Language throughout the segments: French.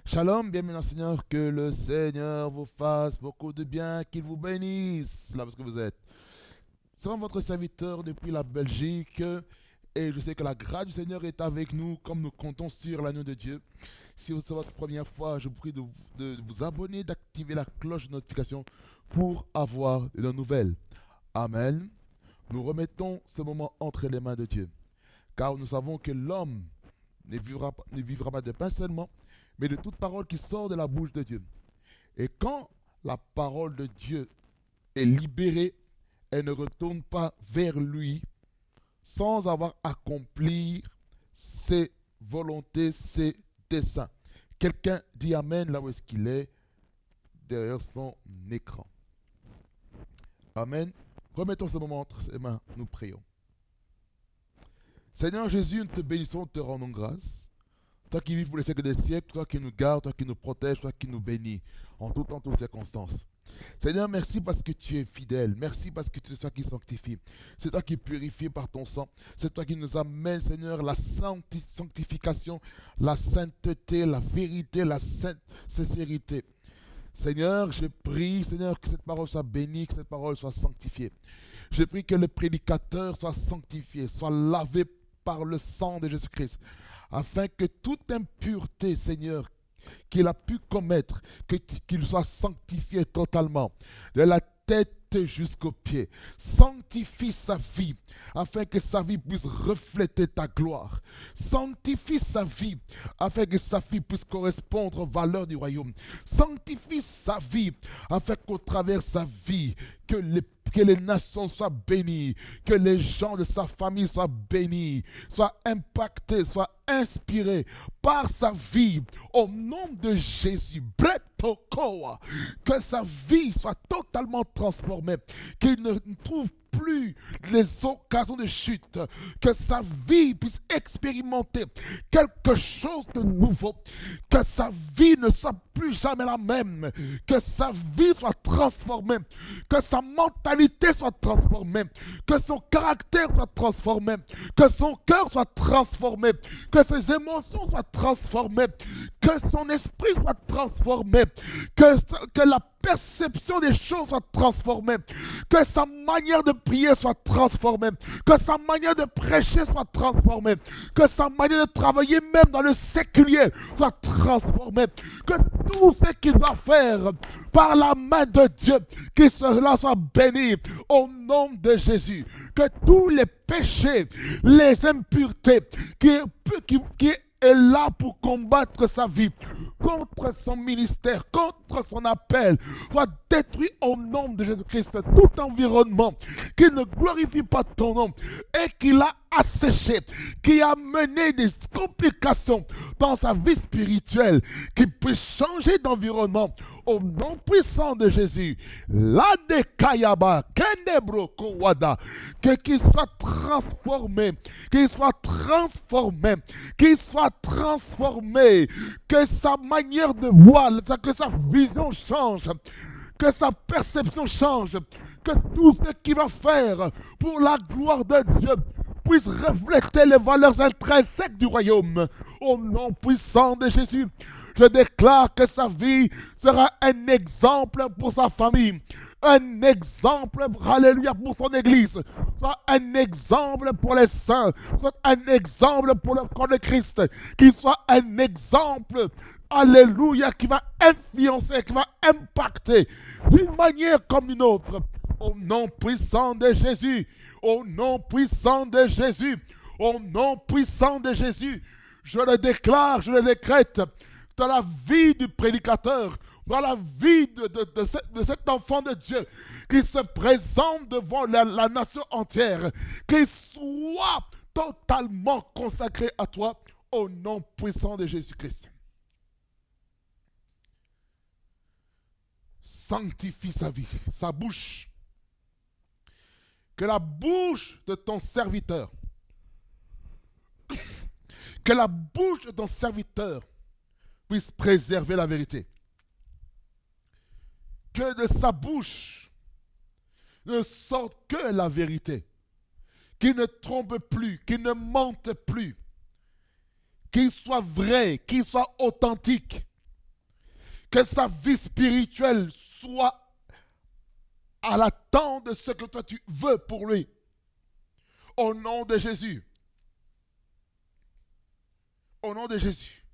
Shalom, bienvenue Seigneur, que le Seigneur vous fasse beaucoup de bien, qu'il vous bénisse, là où que vous êtes. C'est votre serviteur depuis la Belgique et je sais que la grâce du Seigneur est avec nous comme nous comptons sur l'agneau de Dieu. Si c'est votre première fois, je vous prie de vous abonner, d'activer la cloche de notification pour avoir de nouvelles. Amen. Nous remettons ce moment entre les mains de Dieu, car nous savons que l'homme ne vivra pas de pain seulement, mais de toute parole qui sort de la bouche de Dieu. Et quand la parole de Dieu est libérée, elle ne retourne pas vers lui sans avoir accompli ses volontés, ses desseins. Quelqu'un dit Amen là où est-ce qu'il est, derrière son écran. Amen. Remettons ce moment entre ses mains, nous prions. Seigneur Jésus, nous te bénissons, nous te rendons grâce. Toi qui vis pour les siècles des siècles, toi qui nous gardes, toi qui nous protèges, toi qui nous bénis en tout temps, toutes circonstances. Seigneur, merci parce que tu es fidèle. Merci parce que tu es toi qui sanctifie. C'est toi qui purifie par ton sang. C'est toi qui nous amène, Seigneur, la sanctification, la sainteté, la vérité, la sincérité. Seigneur, je prie, Seigneur, que cette parole soit bénie, que cette parole soit sanctifiée. Je prie que le prédicateur soit sanctifié, soit lavé par le sang de Jésus-Christ, afin que toute impureté, Seigneur, qu'il a pu commettre, qu'il soit sanctifié totalement, de la tête jusqu'aux pieds. Sanctifie sa vie, afin que sa vie puisse refléter ta gloire. Sanctifie sa vie, afin que sa vie puisse correspondre aux valeurs du royaume. Sanctifie sa vie, afin qu'au travers de sa vie, que les nations soient bénies, que les gens de sa famille soient bénis, soient impactés, soient inspirés par sa vie. Au nom de Jésus, que sa vie soit totalement transformée, qu'il ne trouve plus les occasions de chute, que sa vie puisse expérimenter quelque chose de nouveau, que sa vie ne soit plus jamais la même, que sa vie soit transformée, que sa mentalité soit transformée, que son caractère soit transformé, que son cœur soit transformé, que ses émotions soient transformées, que son esprit soit transformé, que la perception des choses soit transformée, que sa manière de prier soit transformée, que sa manière de prêcher soit transformée, que sa manière de travailler même dans le séculier soit transformée, que tout ce qu'il doit faire par la main de Dieu, que cela soit béni au nom de Jésus, que tous les péchés, les impuretés qui est là pour combattre sa vie, contre son ministère, contre son appel, soit détruit au nom de Jésus-Christ. Tout environnement qui ne glorifie pas ton nom et qui l'a asséché, qui a mené des complications dans sa vie spirituelle, qui peut changer d'environnement au nom puissant de Jésus. La de Kayaba, Kenebro Kowada, que qu'il soit transformé, qu'il soit transformé, qu'il soit transformé, que sa manière de voir, que sa vision change, que sa perception change, que tout ce qu'il va faire pour la gloire de Dieu puisse refléter les valeurs intrinsèques du royaume. Au nom puissant de Jésus, je déclare que sa vie sera un exemple pour sa famille, un exemple, alléluia, pour son église, soit un exemple pour les saints, soit un exemple pour le corps de Christ, qu'il soit un exemple, alléluia, qui va influencer, qui va impacter d'une manière comme d'une autre. Au nom puissant de Jésus, au nom puissant de Jésus, au nom puissant de Jésus, je le déclare, je le décrète dans la vie du prédicateur, dans la vie de cet enfant de Dieu qui se présente devant la nation entière, qu'il soit totalement consacré à toi au nom puissant de Jésus-Christ. Sanctifie sa vie, sa bouche. Que la bouche de ton serviteur, que la bouche de ton serviteur puisse préserver la vérité. Que de sa bouche ne sorte que la vérité. Qu'il ne trompe plus, qu'il ne mente plus. Qu'il soit vrai, qu'il soit authentique. Que sa vie spirituelle soit à l'attente de ce que toi tu veux pour lui. Au nom de Jésus. Au nom de Jésus.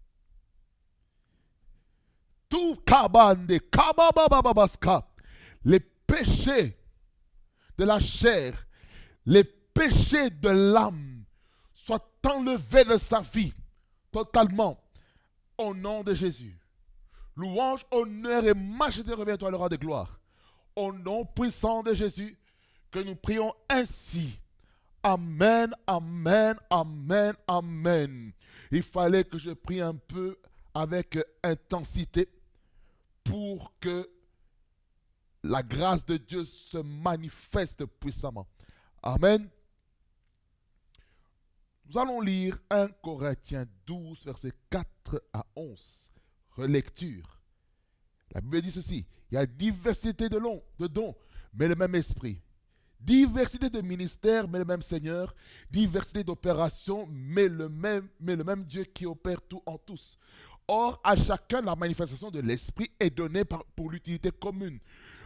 Tout kabande, kababababaska, les péchés de la chair, les péchés de l'âme soient enlevés de sa vie totalement au nom de Jésus. Louange, honneur et majesté revient à toi le roi de gloire. Au nom puissant de Jésus, que nous prions ainsi. Amen, amen, amen, amen. Il fallait que je prie un peu avec intensité pour que la grâce de Dieu se manifeste puissamment. Amen. Nous allons lire 1 Corinthiens 12, versets 4 à 11. Relecture. La Bible dit ceci. Il y a diversité de dons, mais le même esprit. Diversité de ministères, mais le même Seigneur. Diversité d'opérations, mais le même Dieu qui opère tout en tous. Or, à chacun, la manifestation de l'esprit est donnée pour l'utilité commune.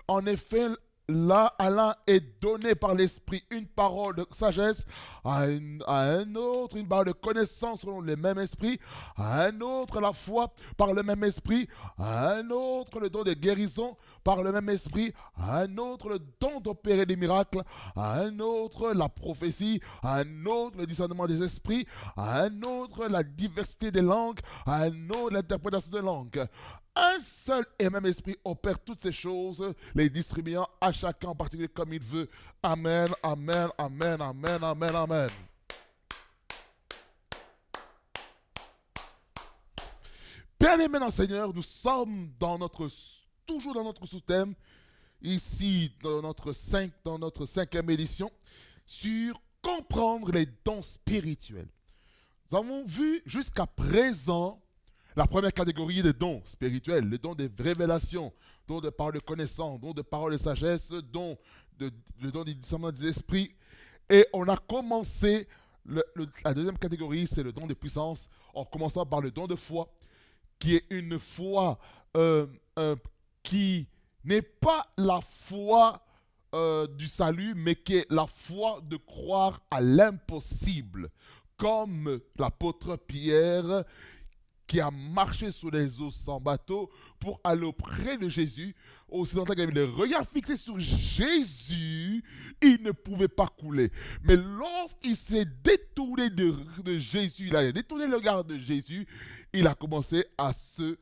En effet, à l'un est donné par l'esprit une parole de sagesse, à un autre une parole de connaissance selon le même esprit, à un autre la foi par le même esprit, à un autre le don de guérison par le même esprit, à un autre le don d'opérer des miracles, à un autre la prophétie, à un autre le discernement des esprits, à un autre la diversité des langues, à un autre l'interprétation des langues. Un seul et même esprit opère toutes ces choses, les distribuant à chacun en particulier comme il veut. Amen, amen, amen, amen, amen, amen. Bien-aimés dans le Seigneur, nous sommes toujours dans notre sous-thème, ici dans notre cinquième édition, sur comprendre les dons spirituels. Nous avons vu jusqu'à présent la première catégorie des dons spirituels, les dons de révélation, dons de parole de connaissance, dons de parole de sagesse, dons le don du discernement des esprits. Et on a commencé, la deuxième catégorie, c'est le don de puissance, en commençant par le don de foi, qui est une foi qui n'est pas la foi du salut, mais qui est la foi de croire à l'impossible, comme l'apôtre Pierre, qui a marché sur les eaux sans bateau pour aller auprès de Jésus. Aussi longtemps qu'il avait le regard fixé sur Jésus, il ne pouvait pas couler. Mais lorsqu'il s'est détourné de Jésus, il a détourné le regard de Jésus, il a commencé à se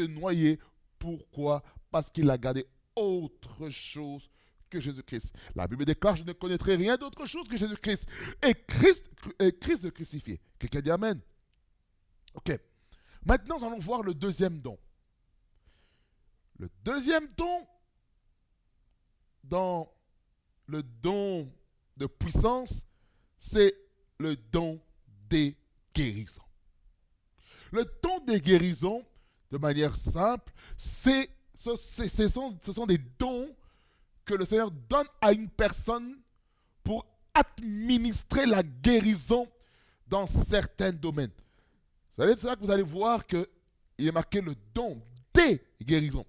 noyer. Pourquoi? Parce qu'il a gardé autre chose que Jésus-Christ. La Bible déclare, je ne connaîtrai rien d'autre chose que Jésus-Christ. Et Christ crucifié. Quelqu'un dit Amen. Ok. Maintenant, nous allons voir le deuxième don. Le deuxième don, dans le don de puissance, c'est le don des guérisons. Le don des guérisons, de manière simple, ce sont des dons que le Seigneur donne à une personne pour administrer la guérison dans certains domaines. C'est là que vous allez voir qu'il est marqué le don des guérisons.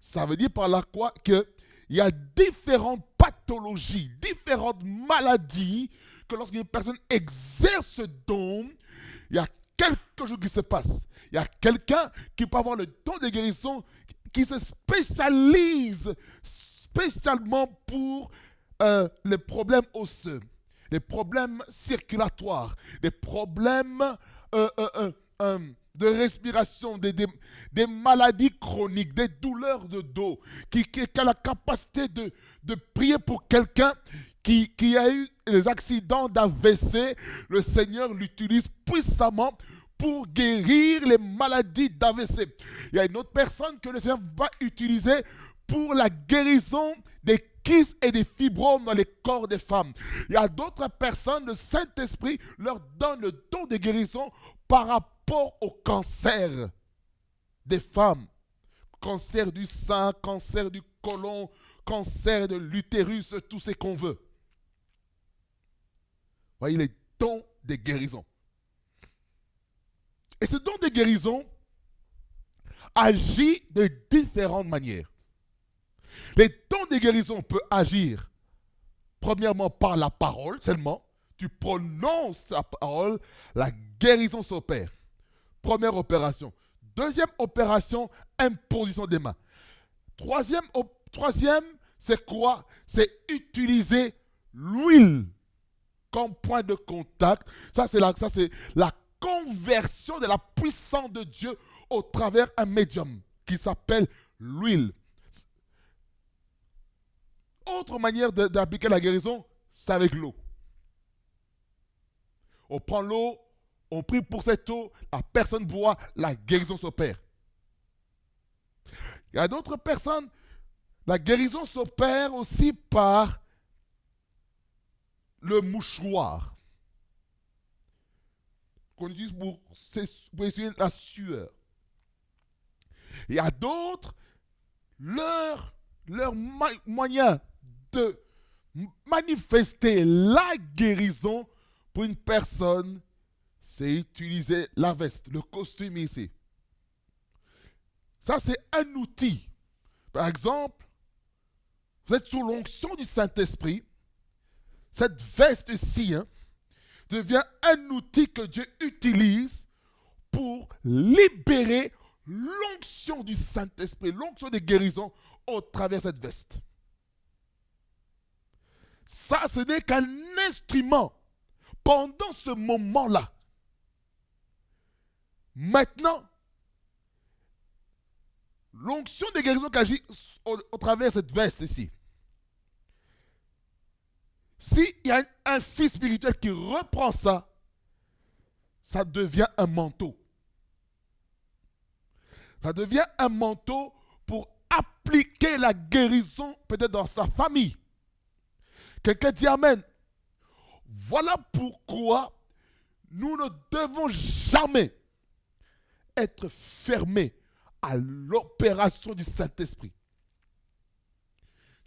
Ça veut dire par là quoi qu'il y a différentes pathologies, différentes maladies, que lorsqu'une personne exerce ce don, il y a quelque chose qui se passe. Il y a quelqu'un qui peut avoir le don de guérison, qui se spécialise spécialement pour les problèmes osseux, les problèmes circulatoires, les problèmes de respiration, des maladies chroniques, des douleurs de dos, qui a la capacité de prier pour quelqu'un qui a eu les accidents d'AVC. Le Seigneur l'utilise puissamment pour guérir les maladies d'AVC. Il y a une autre personne que le Seigneur va utiliser pour la guérison des kystes et des fibromes dans les corps des femmes. Il y a d'autres personnes, le Saint-Esprit leur donne le don de guérison par rapport au cancer des femmes. Cancer du sein, cancer du côlon, cancer de l'utérus, tout ce qu'on veut. Voyez les dons de guérison. Et ce don de guérison agit de différentes manières. Les dons de guérison peuvent agir, premièrement, par la parole seulement. Tu prononces la parole, la guérison s'opère. Première opération. Deuxième opération, imposition des mains. Troisième, c'est quoi? C'est utiliser l'huile comme point de contact. Ça, c'est la conversion de la puissance de Dieu au travers un médium qui s'appelle l'huile. Autre manière d'appliquer la guérison, c'est avec l'eau. On prend l'eau, on prie pour cette eau, la personne boit, la guérison s'opère. Il y a d'autres personnes, la guérison s'opère aussi par le mouchoir qu'on utilise pour essuyer la sueur. Il y a d'autres, leur moyen de manifester la guérison pour une personne, c'est utiliser la veste, le costume ici. Ça, c'est un outil. Par exemple, vous êtes sous l'onction du Saint-Esprit. Cette veste-ci devient un outil que Dieu utilise pour libérer l'onction du Saint-Esprit, l'onction des guérisons au travers de cette veste. Ça, ce n'est qu'un instrument. Pendant ce moment-là, maintenant, l'onction des guérisons qui agit au travers de cette veste ici. S'il y a un fils spirituel qui reprend ça, ça devient un manteau. Ça devient un manteau pour appliquer la guérison peut-être dans sa famille. Quelqu'un dit Amen. Voilà pourquoi nous ne devons jamais être fermés à l'opération du Saint-Esprit.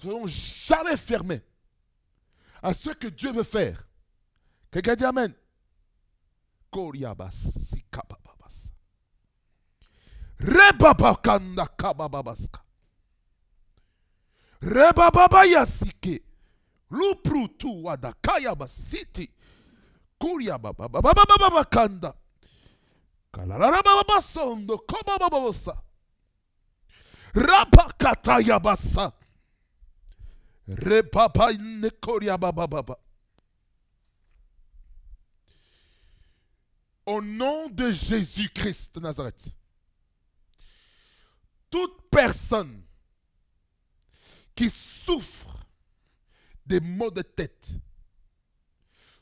Nous ne devons jamais fermés à ce que Dieu veut faire. Quelqu'un dit Amen. Rebabakanda kabababaska. Rebababayasike. Luprutu wadakaya basiti. Kuria babababababakanda. Kalararababasondo kobababosa. Rapakataya basa. Repapa nekoria babababa. Au nom de Jésus-Christ de Nazareth, toute personne qui souffre des maux de tête,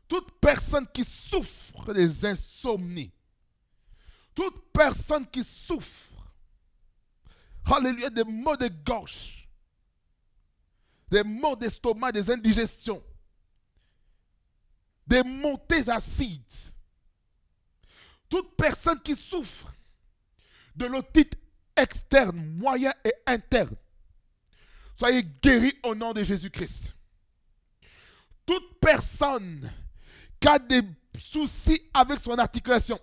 toute personne qui souffre des insomnies, toute personne qui souffre, alléluia, des maux de gorge, des maux d'estomac, des indigestions, des montées acides, toute personne qui souffre de l'otite externe, moyen et interne, soyez guéris au nom de Jésus-Christ. Toute personne qui a des soucis avec son articulation,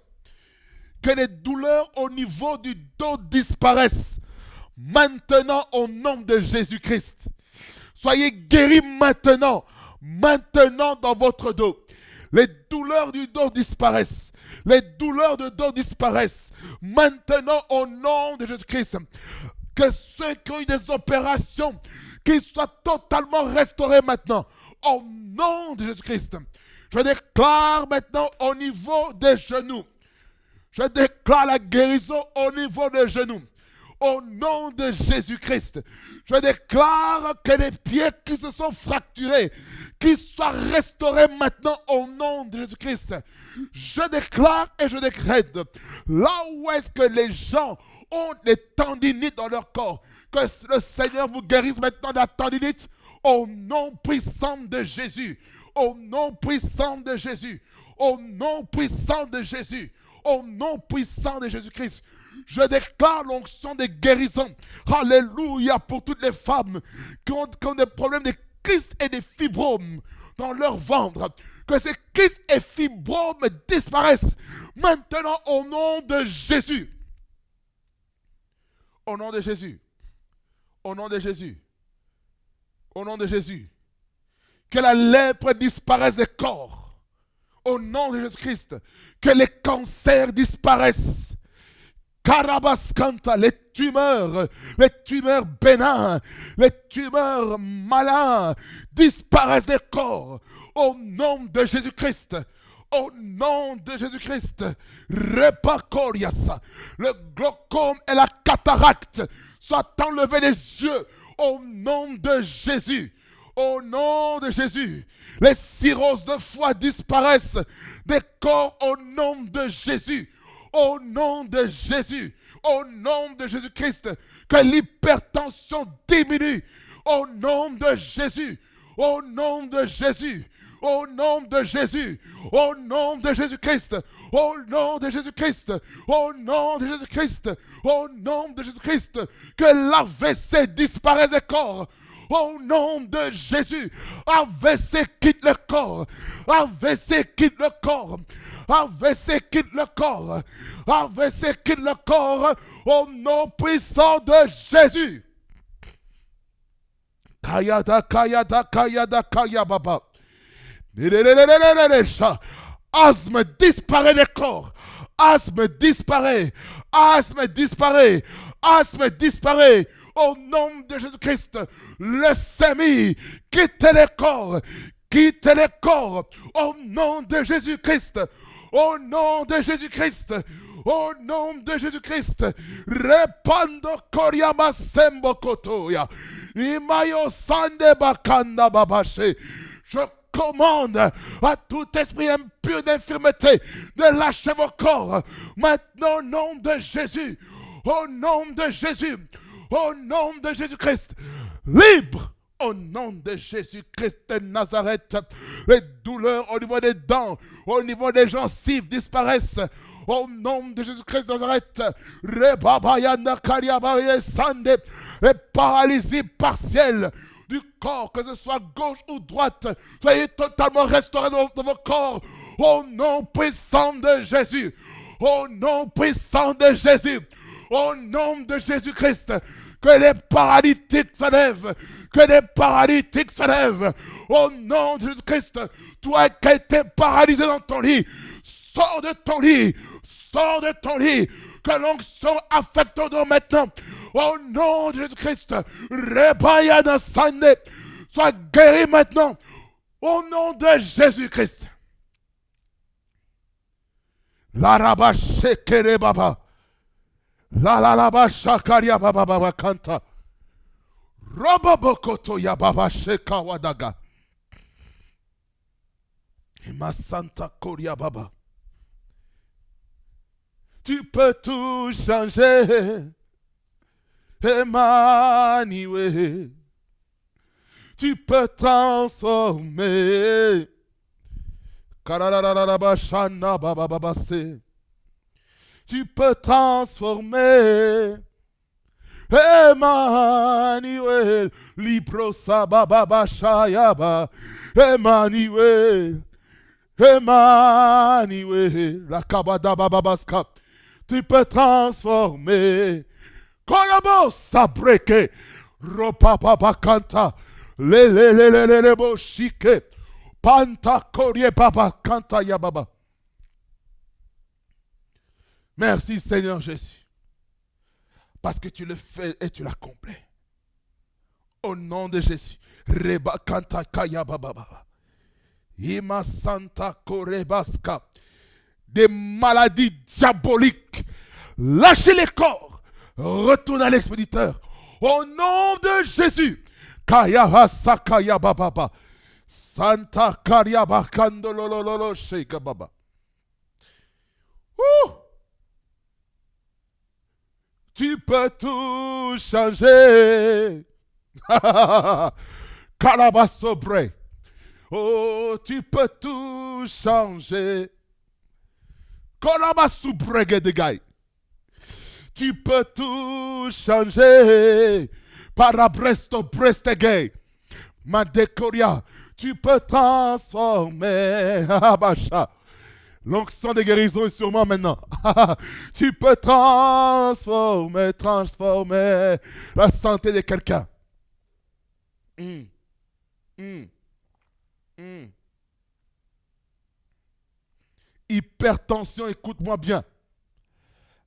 que les douleurs au niveau du dos disparaissent, maintenant au nom de Jésus-Christ. Soyez guéris maintenant, maintenant dans votre dos. Les douleurs du dos disparaissent. Les douleurs de dos disparaissent. Maintenant, au nom de Jésus-Christ, que ceux qui ont eu des opérations, qu'ils soient totalement restaurés maintenant. Au nom de Jésus-Christ, je déclare maintenant au niveau des genoux. Je déclare la guérison au niveau des genoux. Au nom de Jésus-Christ, je déclare que les pieds qui se sont fracturés, qu'ils soient restaurés maintenant au nom de Jésus-Christ. Je déclare et je décrète, là où est-ce que les gens ont des tendinites dans leur corps, que le Seigneur vous guérisse maintenant de la tendinite au nom puissant de Jésus. Au nom puissant de Jésus. Au nom puissant de Jésus. Au nom puissant de Jésus-Christ. Je déclare l'onction de guérison. Alléluia pour toutes les femmes qui ont des problèmes de kyste et de fibromes dans leur ventre. Que ces kystes et fibromes disparaissent maintenant au nom de Jésus. Au nom de Jésus. Au nom de Jésus. Au nom de Jésus. Que la lèpre disparaisse des corps. Au nom de Jésus-Christ. Que les cancers disparaissent. Karabaskanta, les tumeurs bénins, les tumeurs malins disparaissent des corps. Au nom de Jésus-Christ. Au nom de Jésus-Christ. Repakorias. Le glaucome et la cataracte soient enlevés des yeux. Au nom de Jésus. Au nom de Jésus. Les cirrhoses de foie disparaissent des corps au nom de Jésus. Au nom de Jésus, au nom de Jésus-Christ, que l'hypertension diminue. Au nom de Jésus, au nom de Jésus, au nom de Jésus, au nom de Jésus-Christ, au nom de Jésus-Christ, au nom de Jésus-Christ, au nom de Jésus-Christ, que l'AVC disparaisse des corps. Au nom de Jésus, AVC quitte le corps. AVC quitte le corps. AVC quitte le corps. AVC quitte le corps. Au nom puissant de Jésus. Kayada, kayada, kayada, kayababa. Asthme disparaît des corps. Asthme disparaît. Asthme disparaît. Asthme disparaît. Au nom de Jésus-Christ, le sémi, quittez les corps, quittez les corps, au nom de Jésus-Christ, au nom de Jésus-Christ, au nom de Jésus-Christ, repando koriama sembo kotoya, imayo sande bakanda babache, je commande à tout esprit impur d'infirmité de lâcher vos corps, maintenant au nom de Jésus, au nom de Jésus, au nom de Jésus-Christ, libre au nom de Jésus-Christ de Nazareth. Les douleurs au niveau des dents, au niveau des gencives disparaissent. Au nom de Jésus-Christ de Nazareth, les paralysies partielles du corps, que ce soit gauche ou droite, soyez totalement restaurés dans vos corps. Au nom puissant de Jésus, au nom puissant de Jésus, au nom de Jésus-Christ, que les paralytiques se lèvent, que les paralytiques se lèvent. Au nom de Jésus-Christ, toi qui as été paralysé dans ton lit, sors de ton lit, sors de ton lit, que l'onction affecte ton dos maintenant. Au nom de Jésus-Christ, Rebaya de Sande, sois guéri maintenant. Au nom de Jésus-Christ. La rabache kere baba. La la la ba shakaria baba baba kanta. Roba bokoto ya baba sheka wadaga. Ima santa koria baba. Tu peux tout changer, Emmanuel. Tu peux transformer. Karararabashana baba baba se. Tu peux transformer. Emmanuel, libro sababa shayaba. Emmanuel, Emmanuel, la kabada babaska. Tu peux transformer. Kolabo sabreke. Ropa papa kanta. Le bo shike. Panta korie baba kanta ya baba. Merci Seigneur Jésus. Parce que tu le fais et tu l'accomplis. Au nom de Jésus. Reba kanta kaya baba baba. Ima santa korebaska. Des maladies diaboliques. Lâchez les corps. Retourne à l'expéditeur. Au nom de Jésus. Kaya hasa kaya baba. Santa karia bakando lolololo sheka baba. Tu peux tout changer. Calabasobre. Oh, tu peux tout changer. Tu peux tout changer. Parabresto prestegay. Madekoria. Tu peux transformer. L'onction de guérison est sur moi maintenant. Tu peux transformer la santé de quelqu'un. Mm, mm, mm. Hypertension, écoute-moi bien.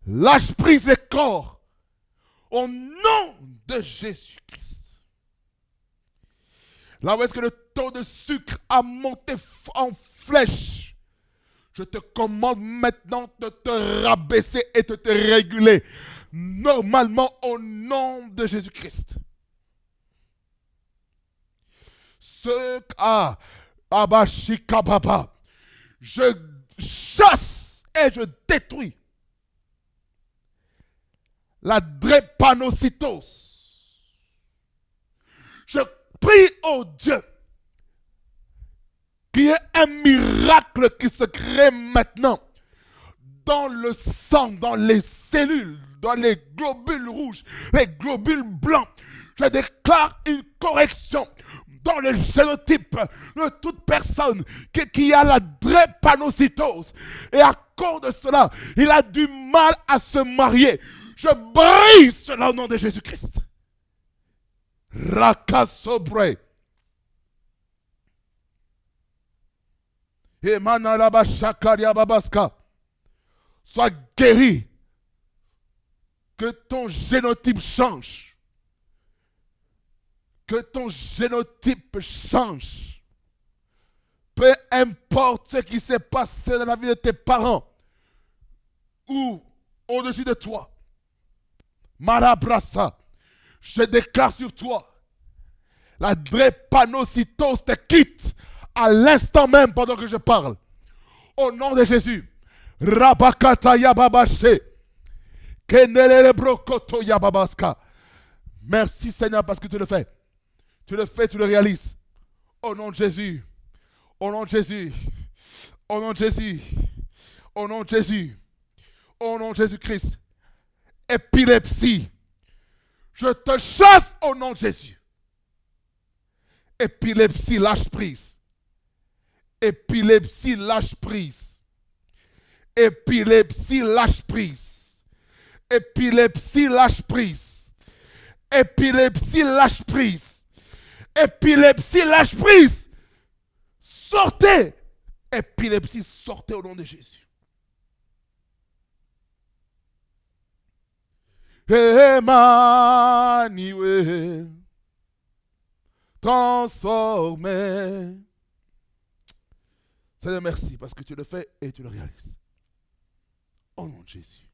Lâche prise des corps au nom de Jésus-Christ. Là où est-ce que le taux de sucre a monté en flèche, je te commande maintenant de te rabaisser et de te réguler normalement au nom de Jésus-Christ. Ce cas, Abashikababa, je chasse et je détruis la drépanocytose. Je prie au Dieu qu'il y ait un miracle qui se crée maintenant dans le sang, dans les cellules, dans les globules rouges, les globules blancs. Je déclare une correction dans le génotype de toute personne qui a la drépanocytose. Et à cause de cela, il a du mal à se marier. Je brise cela au nom de Jésus-Christ. Rakasobre. Emanalaba shakaria babaska. Sois guéri. Que ton génotype change. Que ton génotype change. Peu importe ce qui s'est passé dans la vie de tes parents ou au-dessus de toi. Marabrasa, je déclare sur toi, la drépanocytose te quitte à l'instant même pendant que je parle. Au nom de Jésus, Rabakata Yababashe, Kenele Brokoto Yababaska. Merci Seigneur parce que tu le fais. Tu le fais, tu le réalises. Au nom de Jésus, au nom de Jésus, au nom de Jésus, au nom de Jésus, au nom de Jésus-Christ. Épilepsie, je te chasse au nom de Jésus. Épilepsie, lâche prise. Épilepsie, lâche prise. Épilepsie, lâche prise. Épilepsie, lâche prise. Épilepsie, lâche prise. Épilepsie, lâche prise. Sortez. Épilepsie, sortez au nom de Jésus. Emmanuel, transformé. Seigneur, merci parce que tu le fais et tu le réalises. Au nom de Jésus.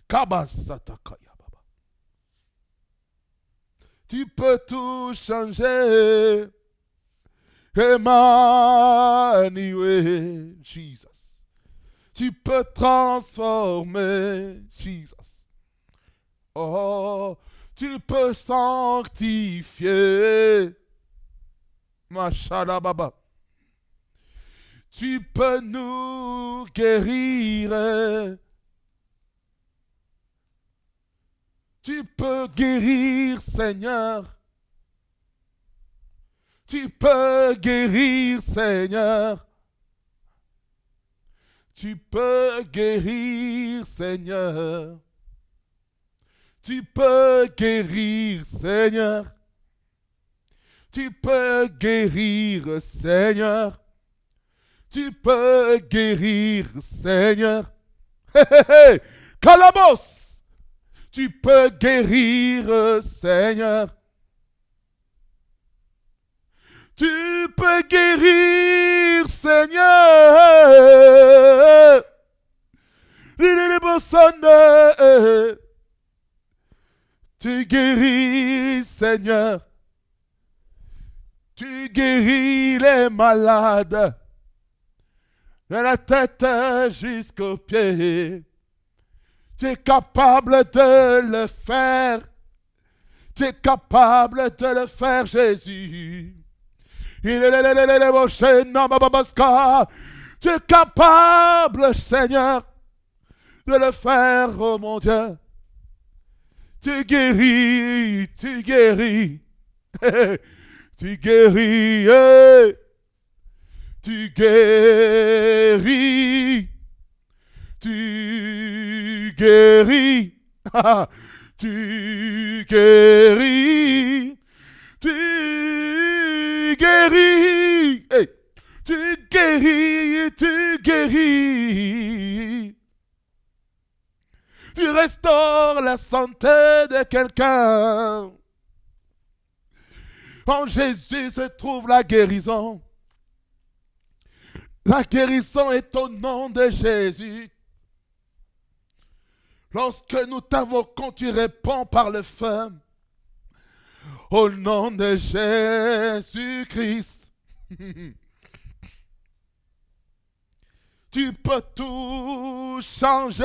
Kabasatakaya Baba. Tu peux tout changer. Emmanuel, Jesus. Tu peux transformer, Jesus. Oh, tu peux sanctifier. Mashallah Baba. Tu peux nous guérir. Tu peux guérir, Seigneur. Tu peux guérir, Seigneur. Tu peux guérir, Seigneur. Tu peux guérir, Seigneur. Tu peux guérir, Seigneur. Tu peux guérir, Seigneur. Hé, hé, hé. Calabos. Tu peux guérir, Seigneur. Tu peux guérir, Seigneur. Tu guéris, Seigneur. Tu guéris les malades. De la tête jusqu'aux pieds. Tu es capable de le faire. Tu es capable de le faire, Jésus. Tu es capable, Seigneur, de le faire, oh mon Dieu. Tu guéris, tu guéris. Tu guéris. tu guéris, tu guéris, tu guéris, tu guéris, hey, tu guéris, tu guéris. Tu restaures la santé de quelqu'un. En Jésus se trouve la guérison. La guérison est au nom de Jésus. Lorsque nous t'invoquons, tu réponds par le feu. Au nom de Jésus-Christ. Tu peux tout changer.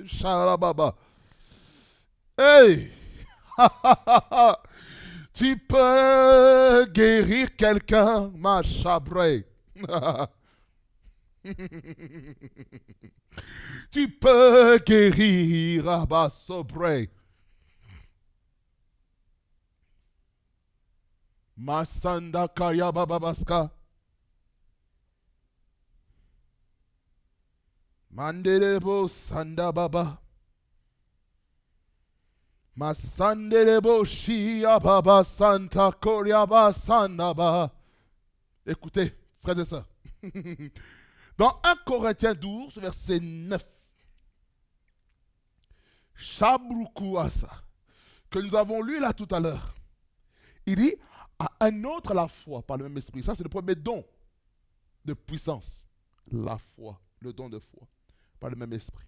Shalababa. Hey! Tu peux guérir quelqu'un, ma chabre. Tu peux guérir, Abba Sobre. Masanda Kaya Bababaska. Mandelebo Sanda Baba. Masandelebo Shia Baba Santa Koryaba Sandaba. Écoutez, frères et sœurs. Dans 1 Corinthiens 12, verset 9. Shabrukuasa, que nous avons lu là tout à l'heure. Il dit à un autre la foi par le même esprit. Ça, c'est le premier don de puissance. La foi, le don de foi par le même esprit.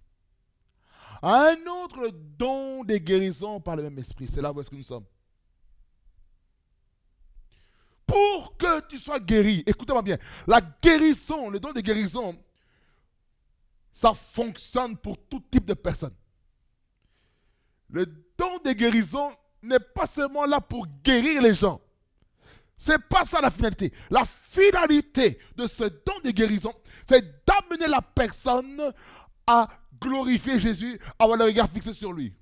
À un autre le don des guérisons par le même esprit. C'est là où est-ce que nous sommes. Pour que tu sois guéri, écoutez-moi bien, la guérison, le don des guérisons, ça fonctionne pour tout type de personnes. Le don des guérisons n'est pas seulement là pour guérir les gens. Ce n'est pas ça la finalité. La finalité de ce don des guérisons, c'est d'amener la personne à glorifier Jésus, à avoir le regard fixé sur lui.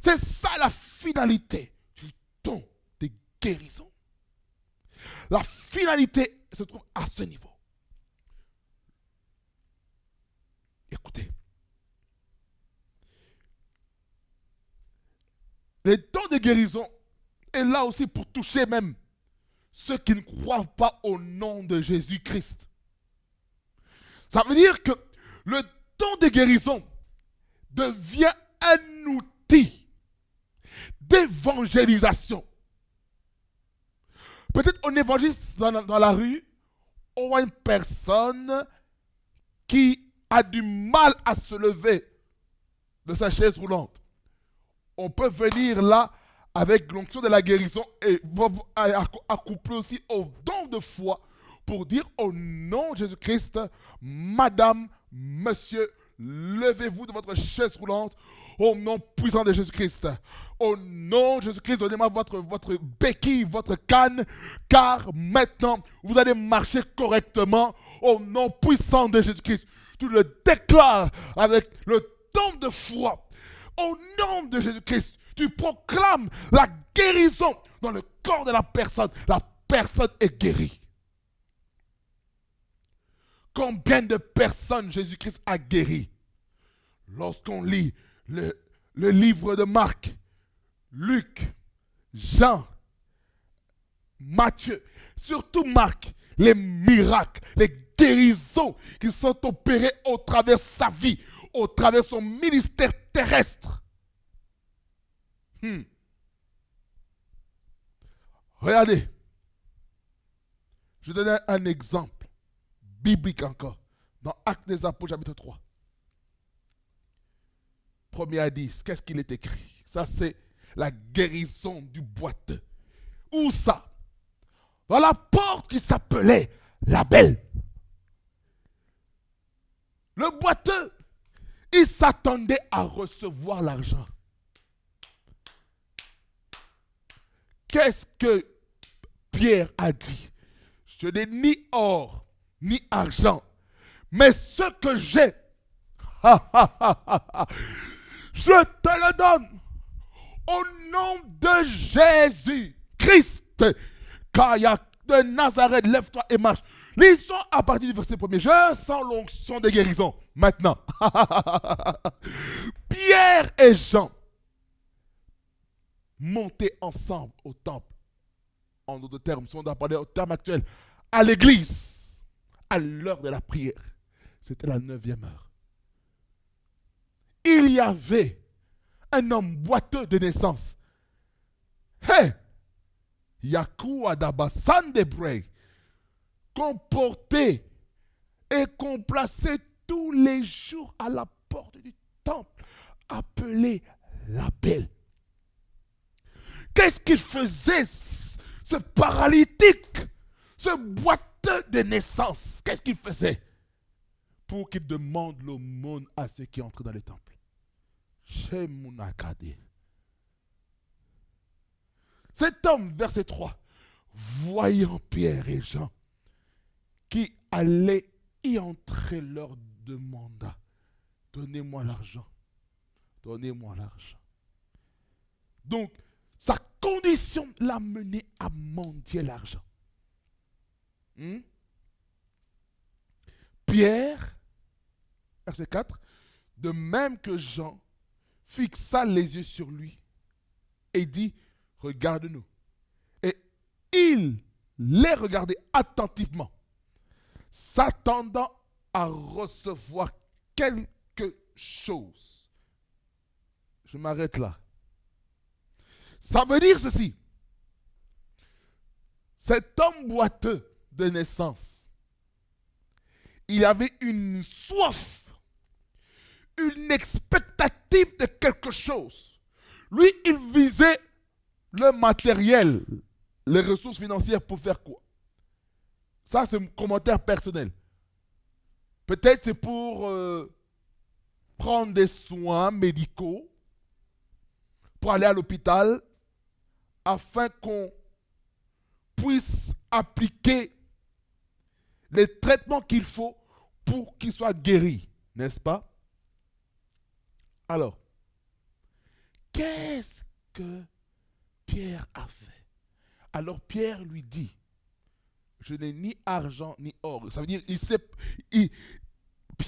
C'est ça la finalité du don des guérisons. La finalité se trouve à ce niveau. Écoutez. Les dons de guérison est là aussi pour toucher même ceux qui ne croient pas au nom de Jésus-Christ. Ça veut dire que le don de guérison devient un outil d'évangélisation. Peut-être on évangélise dans la rue, on voit une personne qui a du mal à se lever de sa chaise roulante. On peut venir là avec l'onction de la guérison et accoupler aussi au don de foi pour dire au nom de Jésus-Christ, madame, monsieur, levez-vous de votre chaise roulante au nom puissant de Jésus-Christ. Au nom de Jésus-Christ, donnez-moi votre béquille, votre canne, car maintenant, vous allez marcher correctement au nom puissant de Jésus-Christ. Tu le déclares avec le don de foi. Au nom de Jésus-Christ, tu proclames la guérison dans le corps de la personne. La personne est guérie. Combien de personnes Jésus-Christ a guéri? Lorsqu'on lit le livre de Marc, Luc, Jean, Matthieu, surtout Marc, les miracles, les guérisons qui sont opérées au travers de sa vie, au travers de son ministère terrestre. Regardez, je donne un exemple biblique encore, dans Actes des Apôtres, chapitre 3. 1er à 10, qu'est-ce qu'il est écrit? Ça, c'est la guérison du boiteux. Où ça? Dans la porte qui s'appelait la Belle. Le boiteux, il s'attendait à recevoir l'argent. Qu'est-ce que Pierre a dit? Je n'ai ni or, ni argent, mais ce que j'ai, je te le donne. Au nom de Jésus-Christ, Kaya de Nazareth, lève-toi et marche. Lisons à partir du verset 1er. Je sens l'onction de guérison. Maintenant. Pierre et Jean montaient ensemble au temple. En d'autres termes, si on doit parler au terme actuel, à l'église, à l'heure de la prière. C'était la 9e heure. Il y avait un homme boiteux de naissance. Hey! Yakou Adabasan de Brey, qu'on portait et qu'on plaçait tous les jours à la porte du temple, appelé la Belle. Qu'est-ce qu'il faisait, ce paralytique, ce boiteux de naissance? Qu'est-ce qu'il faisait? Pour qu'il demande l'aumône à ceux qui entrent dans le temple. Chez Mounakade. Cet homme, verset 3, voyant Pierre et Jean qui allaient y entrer, leur demanda, donnez-moi l'argent, donnez-moi l'argent. Donc, sa condition l'a mené à mendier l'argent. Pierre, verset 4, de même que Jean fixa les yeux sur lui et dit, regarde-nous. Et il les regardait attentivement, s'attendant à recevoir quelque chose. Je m'arrête là. Ça veut dire ceci. Cet homme boiteux de naissance, il avait une soif, une expectative de quelque chose. Lui, il visait le matériel, les ressources financières pour faire quoi? Ça, c'est mon commentaire personnel. Peut-être c'est pour prendre des soins médicaux, pour aller à l'hôpital, afin qu'on puisse appliquer les traitements qu'il faut pour qu'il soit guéri, n'est-ce pas? Alors, qu'est-ce que Pierre a fait? Alors Pierre lui dit, je n'ai ni argent ni or. Ça veut dire,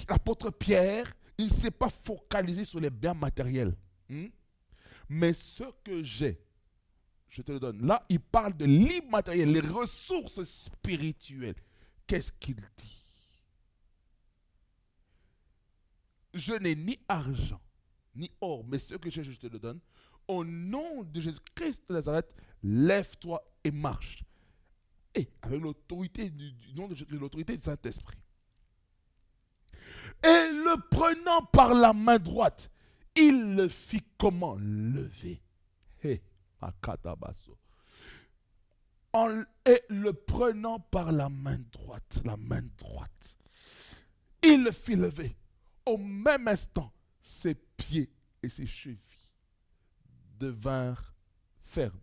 l'apôtre Pierre, il ne s'est pas focalisé sur les biens matériels. Mais ce que j'ai, je te le donne. Là, il parle de l'immatériel, les ressources spirituelles. Qu'est-ce qu'il dit? Je n'ai ni argent, ni or, mais ce que j'ai, je te le donne. Au nom de Jésus-Christ de Nazareth, lève-toi et marche. Et avec l'autorité du nom de Jésus, l'autorité du Saint-Esprit. Et le prenant par la main droite, il le fit comment? Lever. Et le prenant par la main droite, il le fit lever. Au même instant, ses pieds et ses chevilles devinrent fermes.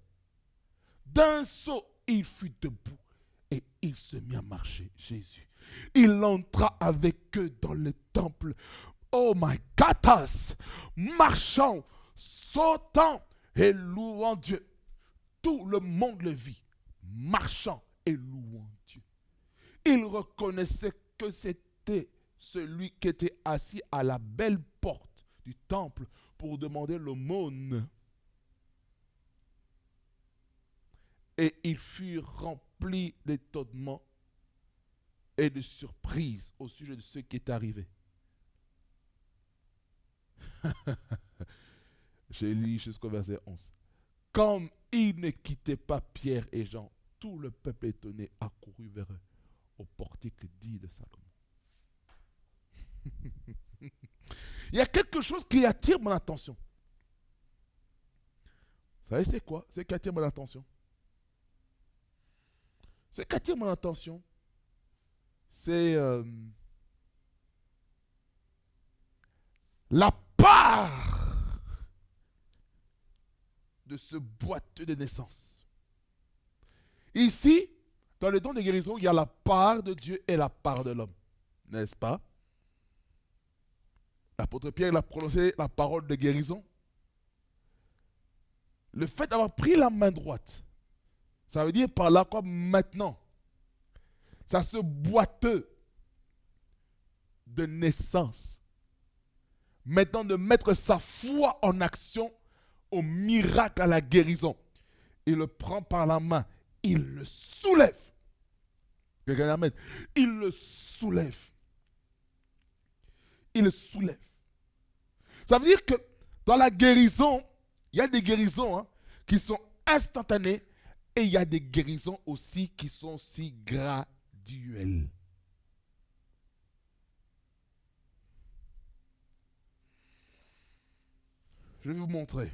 D'un saut, il fut debout et il se mit à marcher. Jésus. Il entra avec eux dans le temple. Oh my God! Marchant, sautant et louant Dieu. Tout le monde le vit, marchant et louant Dieu. Il reconnaissait que c'était celui qui était assis à la belle porte du temple pour demander l'aumône. Et il fut rempli d'étonnement et de surprise au sujet de ce qui est arrivé. J'ai lu jusqu'au verset 11. Comme ils ne quittaient pas Pierre et Jean, tout le peuple étonné accourut vers eux au portique dit de Salomon. Il y a quelque chose qui attire mon attention. Vous savez c'est quoi? C'est qui attire mon attention. Ce qui attire mon attention, c'est la part de ce boiteux de naissance. Ici, dans le don de guérison, il y a la part de Dieu et la part de l'homme. N'est-ce pas? L'apôtre Pierre a prononcé la parole de guérison. Le fait d'avoir pris la main droite, ça veut dire par là quoi maintenant, Ça, ce boiteux de naissance, maintenant de mettre sa foi en action au miracle, à la guérison. Il le prend par la main, il le soulève. Il le soulève. Il le soulève. Ça veut dire que dans la guérison, il y a des guérisons qui sont instantanées et il y a des guérisons aussi qui sont aussi graduelles. Je vais vous montrer.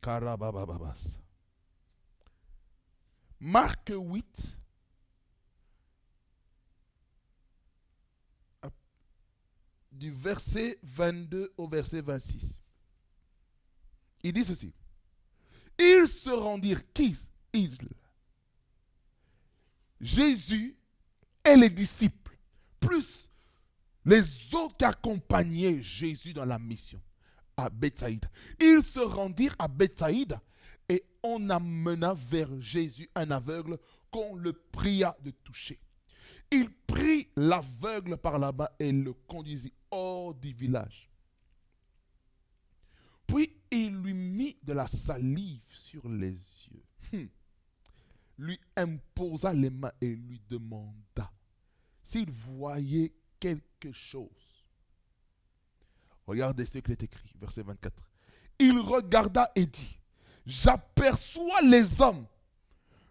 Karabababas. Marc 8, du verset 22 au verset 26. Il dit ceci. Ils se rendirent, qui? Ils. Jésus et les disciples, plus les autres qui accompagnaient Jésus dans la mission, à Bethsaïda. Ils se rendirent à Bethsaïda et on amena vers Jésus un aveugle qu'on le pria de toucher. Il prit l'aveugle par la main et le conduisit hors du village. Puis il lui mit de la salive sur les yeux, lui imposa les mains et lui demanda s'il voyait quelque chose. Regardez ce qu'il est écrit, verset 24. Il regarda et dit, j'aperçois les hommes,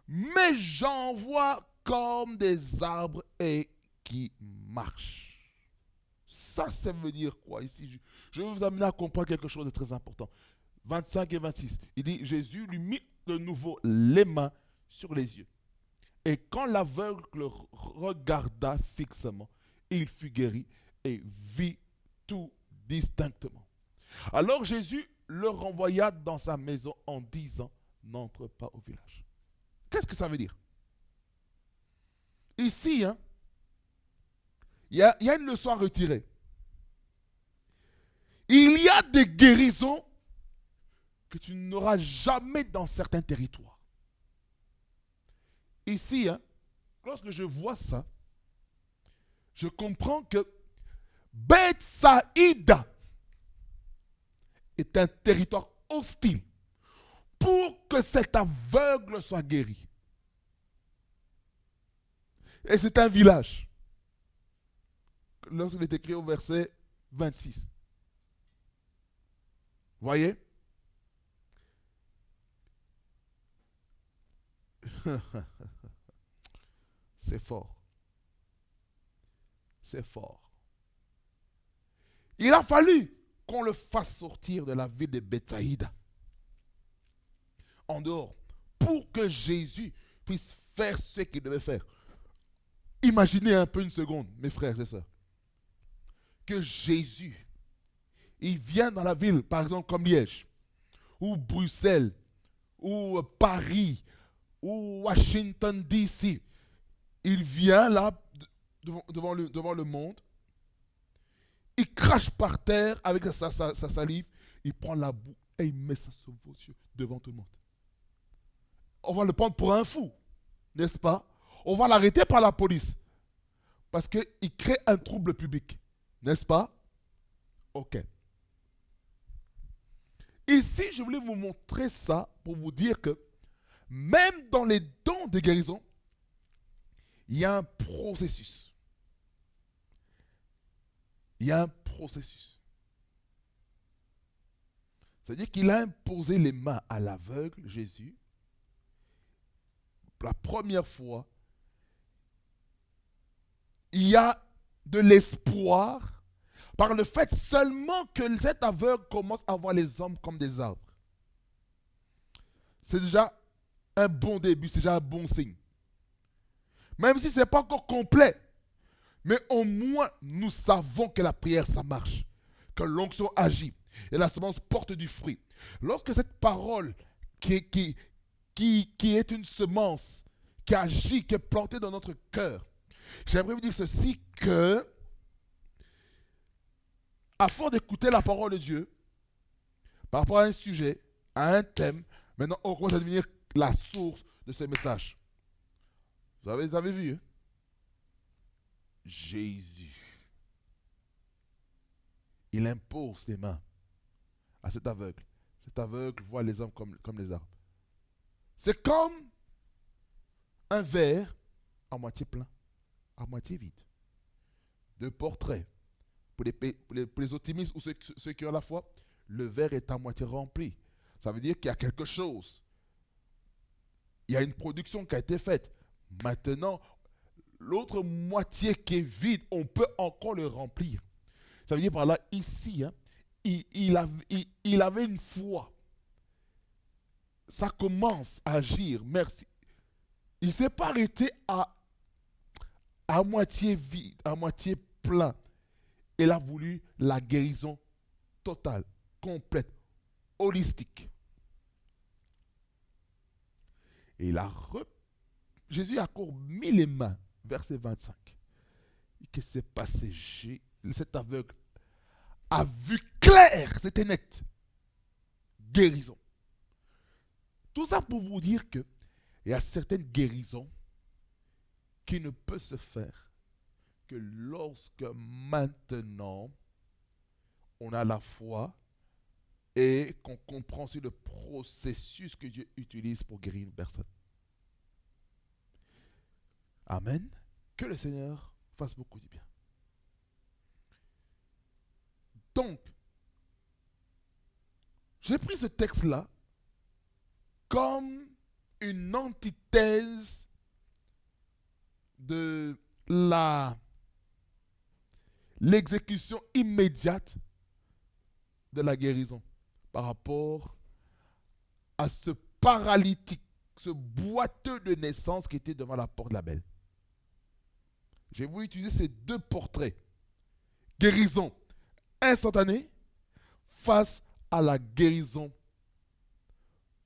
mais j'en vois comme des arbres et qui marchent. Ça veut dire quoi ici? Je vais vous amener à comprendre quelque chose de très important. 25 et 26. Il dit, Jésus lui mit de nouveau les mains sur les yeux. Et quand l'aveugle le regarda fixement, il fut guéri et vit tout distinctement. Alors Jésus le renvoya dans sa maison en disant, n'entre pas au village. Qu'est-ce que ça veut dire? Ici, il y a une leçon à retirer. Il y a des guérisons que tu n'auras jamais dans certains territoires. Ici, lorsque je vois ça, je comprends que Bethsaïda est un territoire hostile pour que cet aveugle soit guéri. Et c'est un village. Lorsqu'il est écrit au verset 26. Voyez? C'est fort. C'est fort. Il a fallu qu'on le fasse sortir de la ville de Bethsaïda, en dehors, pour que Jésus puisse faire ce qu'il devait faire. Imaginez un peu une seconde, mes frères et sœurs, que Jésus, il vient dans la ville, par exemple comme Liège, ou Bruxelles, ou Paris, ou Washington DC. Il vient là, devant le monde, il crache par terre avec sa salive, il prend la boue et il met ça sur vos yeux devant tout le monde. On va le prendre pour un fou, n'est-ce pas? On va l'arrêter par la police parce qu'il crée un trouble public, n'est-ce pas? Ok. Ici, je voulais vous montrer ça pour vous dire que même dans les dons de guérison, il y a un processus. Il y a un processus. C'est-à-dire qu'il a imposé les mains à l'aveugle, Jésus. La première fois, il y a de l'espoir par le fait seulement que cet aveugle commence à voir les hommes comme des arbres. C'est déjà un bon début, c'est déjà un bon signe. Même si ce n'est pas encore complet, mais au moins nous savons que la prière, ça marche, que l'onction agit et la semence porte du fruit. Lorsque cette parole qui est une semence, qui agit, qui est plantée dans notre cœur, j'aimerais vous dire ceci, que à force d'écouter la parole de Dieu, par rapport à un sujet, à un thème, maintenant on commence à devenir la source de ce message. Vous avez vu, hein? Jésus. Il impose les mains à cet aveugle. Cet aveugle voit les hommes comme les arbres. C'est comme un verre à moitié plein, à moitié vide. Deux portraits. Pour les optimistes ou ceux qui ont la foi, le verre est à moitié rempli. Ça veut dire qu'il y a quelque chose. Il y a une production qui a été faite. Maintenant, l'autre moitié qui est vide, on peut encore le remplir. Ça veut dire par là, ici, hein, il avait une foi. Ça commence à agir. Merci. Il ne s'est pas arrêté à moitié vide, à moitié plein. Il a voulu la guérison totale, complète, holistique. Et Jésus a encore mis les mains, verset 25. Qu'est-ce qui s'est passé? Cet aveugle a vu clair, c'était net. Guérison. Tout ça pour vous dire qu'il y a certaines guérisons qui ne peuvent se faire que lorsque maintenant on a la foi et qu'on comprend sur le processus que Dieu utilise pour guérir une personne. Amen. Que le Seigneur fasse beaucoup de bien. Donc, j'ai pris ce texte-là comme une antithèse de l'exécution immédiate de la guérison par rapport à ce paralytique, ce boiteux de naissance qui était devant la porte de la belle. J'ai voulu utiliser ces deux portraits. Guérison instantanée face à la guérison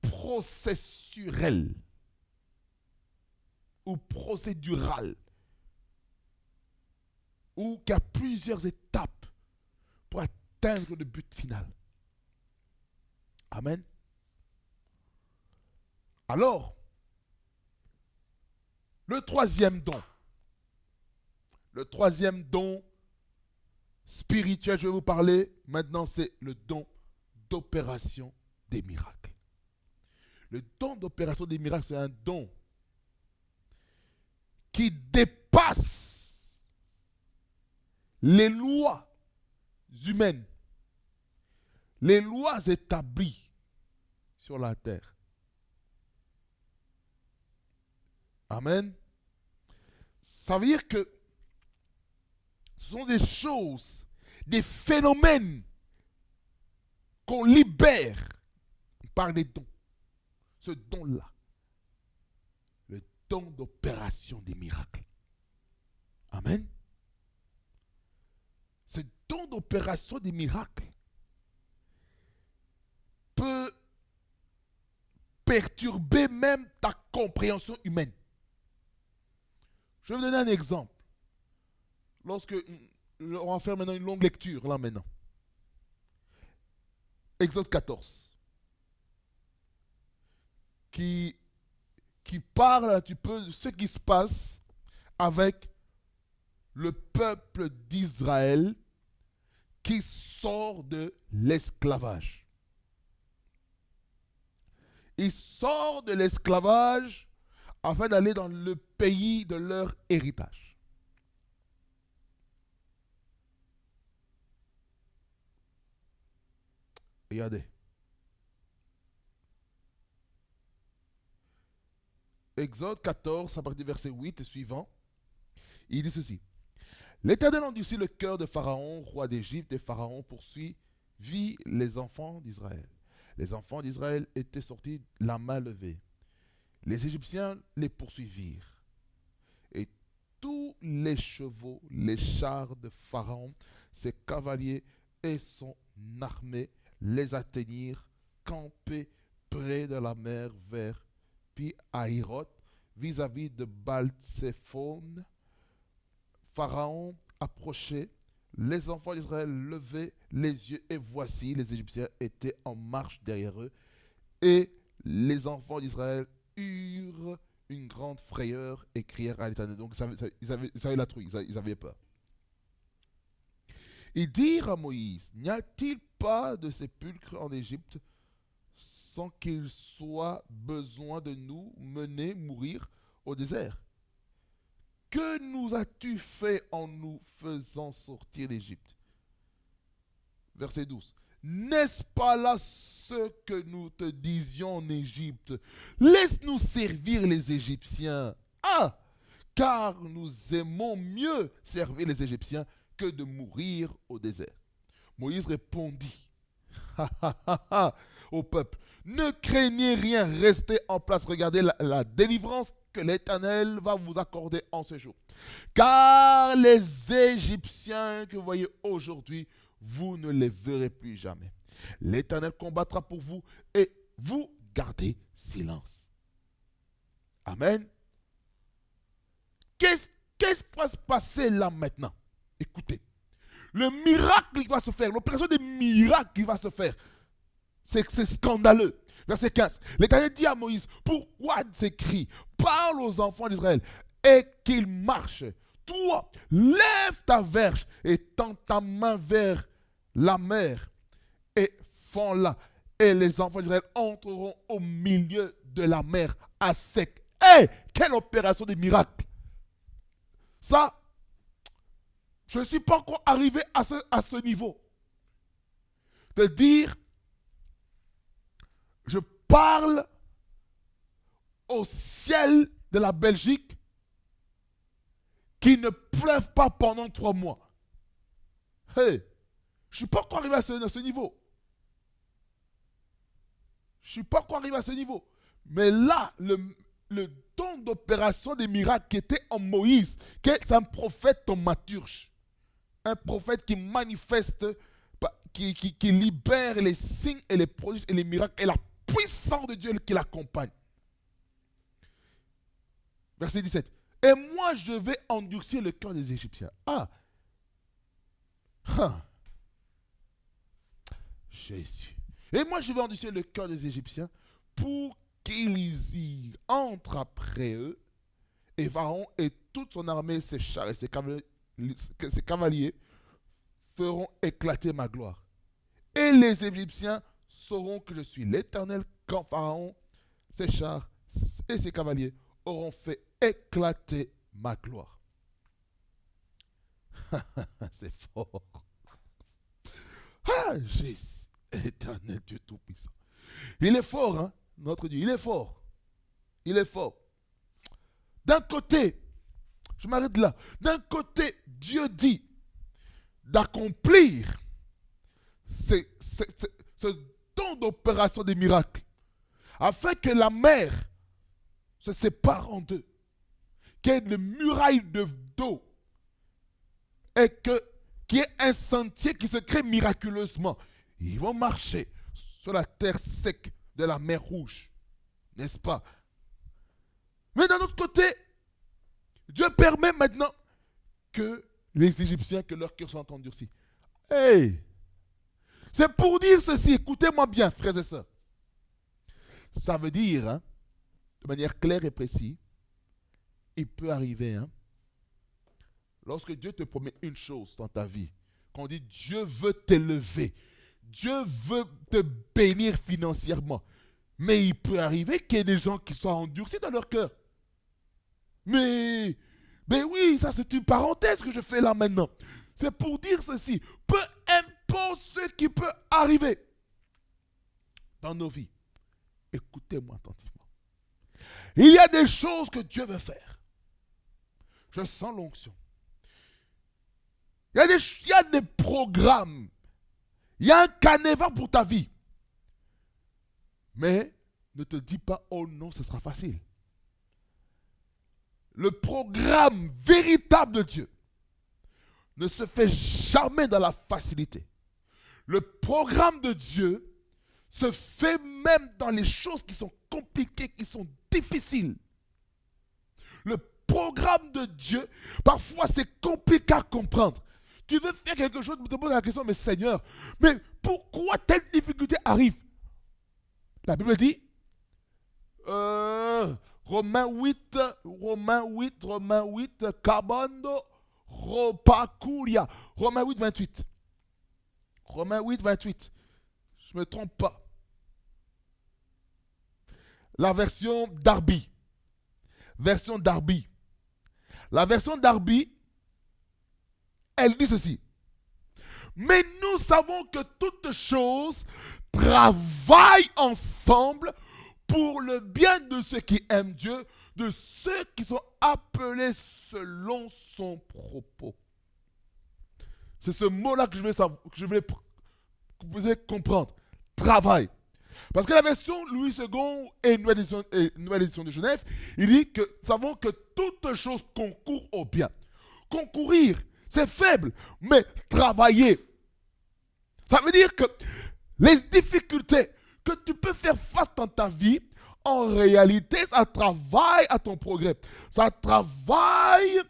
processuelle ou procédurale, ou qu'il y a plusieurs étapes pour atteindre le but final. Amen. Alors, le troisième don spirituel, je vais vous parler maintenant, c'est le don d'opération des miracles. Le don d'opération des miracles, c'est un don qui dépasse les lois humaines, les lois établies sur la terre. Amen. Ça veut dire que ce sont des choses, des phénomènes qu'on libère par les dons. Ce don-là, le don d'opération des miracles. Amen. Ce don d'opération des miracles peut perturber même ta compréhension humaine. Je vais vous donner un exemple. On va faire maintenant une longue lecture, là maintenant. Exode 14. Qui parle un petit peu de ce qui se passe avec le peuple d'Israël qui sort de l'esclavage. Il sort de l'esclavage afin d'aller dans le pays de leur héritage. Regardez. Exode 14, à partir du verset 8 et suivant, il dit ceci. L'Éternel endurcit le cœur de Pharaon, roi d'Égypte, et Pharaon poursuivit les enfants d'Israël. Les enfants d'Israël étaient sortis la main levée. Les Égyptiens les poursuivirent. Et tous les chevaux, les chars de Pharaon, ses cavaliers et son armée les atteignirent, campés près de la mer vers Pi-Hahiroth, vis-à-vis de Baal-Tsephon. Pharaon approchait, les enfants d'Israël levaient les yeux, et voici, les Égyptiens étaient en marche derrière eux, et les enfants d'Israël eurent une grande frayeur et crièrent à l'Éternel. Donc ils avaient la trouille, ils avaient peur. Ils dirent à Moïse, n'y a-t-il pas de sépulcre en Égypte sans qu'il soit besoin de nous mener mourir au désert? Que nous as-tu fait en nous faisant sortir d'Égypte? Verset 12. N'est-ce pas là ce que nous te disions en Égypte? Laisse-nous servir les Égyptiens. Ah, car nous aimons mieux servir les Égyptiens que de mourir au désert. Moïse répondit au peuple, ne craignez rien, restez en place, regardez la délivrance que l'Éternel va vous accorder en ce jour. Car les Égyptiens que vous voyez aujourd'hui, vous ne les verrez plus jamais. L'Éternel combattra pour vous et vous gardez silence. Amen. Qu'est-ce qui va se passer là maintenant? Écoutez, le miracle qui va se faire, l'opération des miracles qui va se faire, c'est scandaleux. Verset 15, l'Éternel dit à Moïse, pourquoi ces cris? Parle aux enfants d'Israël et qu'ils marchent. Toi, lève ta verge et tends ta main vers la mer et fends-la. Et les enfants d'Israël entreront au milieu de la mer à sec. Hé, quelle opération de miracle! Ça, je ne suis pas encore arrivé à ce niveau. De dire, je parle au ciel de la Belgique qui ne pleuve pas pendant 3 mois. Hey, je ne suis pas encore arrivé à ce niveau. Je ne suis pas encore arrivé à ce niveau. Mais là, le don d'opération des miracles qui était en Moïse, qui est un prophète thaumaturge, un prophète qui manifeste, qui libère les signes et les prodiges et les miracles et la puissance de Dieu qui l'accompagne. Verset 17. Et moi, je vais endurcir le cœur des Égyptiens. Jésus. Et moi, je vais endurcir le cœur des Égyptiens pour qu'ils y entrent après eux. Et Pharaon et toute son armée, ses chars et ses cavaliers feront éclater ma gloire. Et les Égyptiens sauront que je suis l'Éternel quand Pharaon, ses chars et ses cavaliers auront fait éclater ma gloire. C'est fort. Jésus, l'Éternel Dieu Tout-Puissant. Il est fort, hein, notre Dieu, il est fort. Il est fort. D'un côté, je m'arrête là, d'un côté, Dieu dit d'accomplir ce don d'opération des miracles, afin que la mer se sépare en deux, qu'il y ait une muraille d'eau, et qu'il y ait un sentier qui se crée miraculeusement. Ils vont marcher sur la terre sec de la mer Rouge, n'est-ce pas? Mais d'un autre côté, Dieu permet maintenant que les Égyptiens, que leur cœur soit endurci. Hey! C'est pour dire ceci, écoutez-moi bien, frères et sœurs. Ça veut dire, hein, de manière claire et précise, il peut arriver, hein, lorsque Dieu te promet une chose dans ta vie, qu'on dit Dieu veut t'élever, Dieu veut te bénir financièrement, mais il peut arriver qu'il y ait des gens qui soient endurcis dans leur cœur. Mais oui, ça c'est une parenthèse que je fais là maintenant. C'est pour dire ceci, peu importe ce qui peut arriver dans nos vies, écoutez-moi attentivement. Il y a des choses que Dieu veut faire. Je sens l'onction. Il y a des programmes. Il y a un canevas pour ta vie. Mais ne te dis pas, oh non, ce sera facile. Le programme véritable de Dieu ne se fait jamais dans la facilité. Le programme de Dieu se fait même dans les choses qui sont compliquées, qui sont difficiles. Le programme de Dieu, parfois c'est compliqué à comprendre. Tu veux faire quelque chose, tu te poses la question, mais Seigneur, mais pourquoi telle difficulté arrive? La Bible dit, Romains 8, Kabando, Ropakuria. Romains 8, 28. Romains 8, 28. Je ne me trompe pas. La version Darby. Version Darby. La version Darby, elle dit ceci. Mais nous savons que toutes choses travaillent ensemble pour le bien de ceux qui aiment Dieu, de ceux qui sont appelés selon son propos. C'est ce mot-là que je voulais que vous puissiez comprendre. Travail. Parce que la version Louis II et Nouvelle édition de Genève, il dit que nous savons que toute chose concourt au bien. Concourir, c'est faible, mais travailler. Ça veut dire que les difficultés que tu peux faire face dans ta vie, en réalité, ça travaille à ton progrès. Ça travaille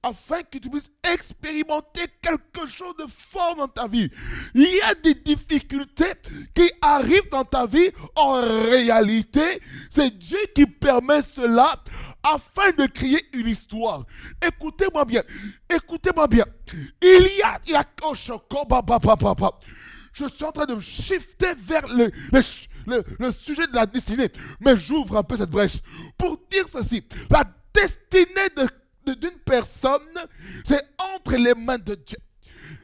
afin que tu puisses expérimenter quelque chose de fort dans ta vie. Il y a des difficultés qui arrivent dans ta vie. En réalité, c'est Dieu qui permet cela afin de créer une histoire. Écoutez-moi bien. Écoutez-moi bien. Il y a je suis en train de shifter vers le sujet de la destinée. Mais j'ouvre un peu cette brèche pour dire ceci. La destinée d'une personne, c'est entre les mains de Dieu.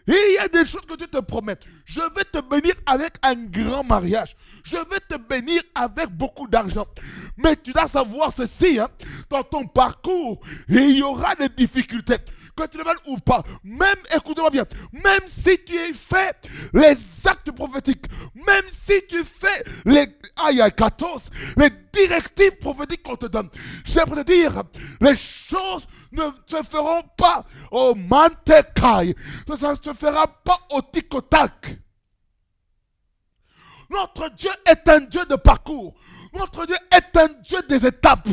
Et il y a des choses que Dieu te promet. Je vais te bénir avec un grand mariage. Je vais te bénir avec beaucoup d'argent. Mais tu dois savoir ceci, dans ton parcours, il y aura des difficultés. Que tu le veuilles ou pas, même, écoutez-moi bien, même si tu fais les actes prophétiques, même si tu fais les directives prophétiques qu'on te donne, j'aimerais te dire, les choses ne se feront pas au mantecaille, ça ne se fera pas au tic-au-tac. Notre Dieu est un Dieu de parcours, notre Dieu est un Dieu des étapes.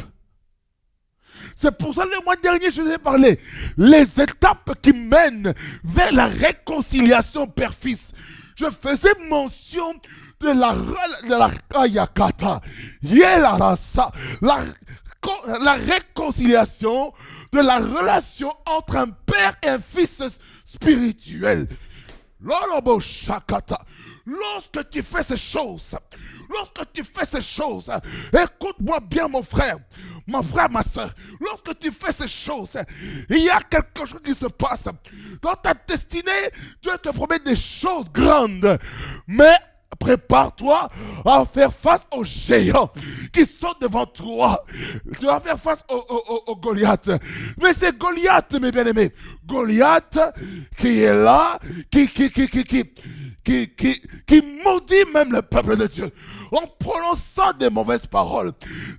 C'est pour ça que le mois dernier, je vous ai parlé. Les étapes qui mènent vers la réconciliation père-fils. Je faisais mention de la ayakata, la réconciliation de la relation entre un père et un fils spirituel. Lolobo shakata. Lorsque tu fais ces choses, écoute-moi bien mon frère, ma soeur, lorsque tu fais ces choses, il y a quelque chose qui se passe. Dans ta destinée, Dieu te promet des choses grandes, mais prépare-toi à faire face aux géants qui sont devant toi. Tu vas faire face au Goliath. Mais c'est Goliath, mes bien-aimés. Goliath qui est là, qui maudit même le peuple de Dieu en prononçant des mauvaises paroles.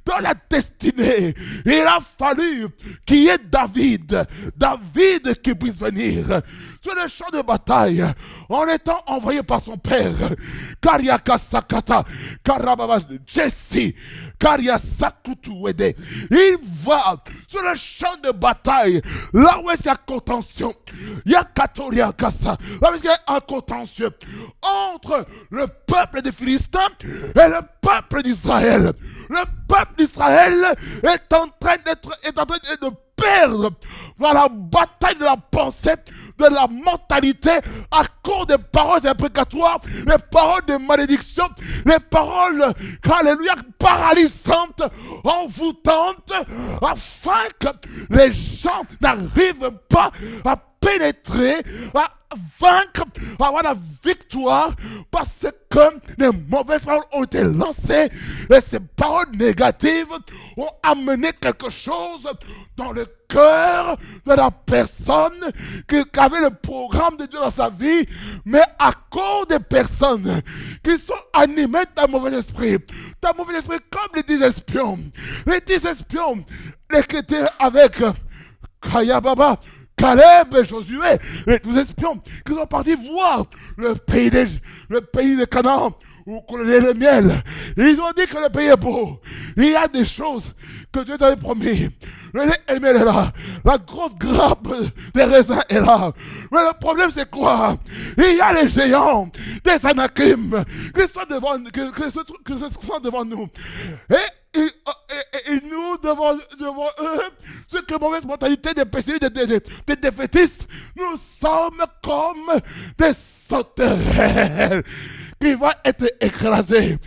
Dans la destinée, il a fallu qu'il y ait David qui puisse venir sur le champ de bataille en étant envoyé par son père. Kariakasakata, Karababa, Jesse, Kariasakutuwede. Il va sur le champ de bataille, là où il y a contention. Il y a Katoriakasa, là où il y a un contentieux entre le peuple des Philistins et le peuple d'Israël. Le peuple d'Israël est en train de perdre dans la bataille de la pensée, de la mentalité, à cause des paroles imprécatoires, les paroles de malédiction, les paroles, alléluia, paralysantes, envoûtantes, afin que les gens n'arrivent pas à pénétrer, à vaincre, à avoir la victoire, parce que les mauvaises paroles ont été lancées et ces paroles négatives ont amené quelque chose dans le cœur de la personne qui avait le programme de Dieu dans sa vie, mais à cause des personnes qui sont animées d'un mauvais esprit comme les 10 espions. Les 10 espions, les qui étaient avec Kayababa, Caleb et Josué, les 12 espions qui sont partis voir le pays de Canaan où coulait le miel. Ils ont dit que le pays est beau. Il y a des choses que Dieu t'avait promis. Le lait et le miel est là. La grosse grappe des raisins est là. Mais le problème c'est quoi? Il y a les géants, des Anakim qui sont devant nous. Et ils nous devant eux, ce que mauvaise mentalité des pessimistes, des défaitistes, nous sommes comme des sauterelles qui vont être écrasés.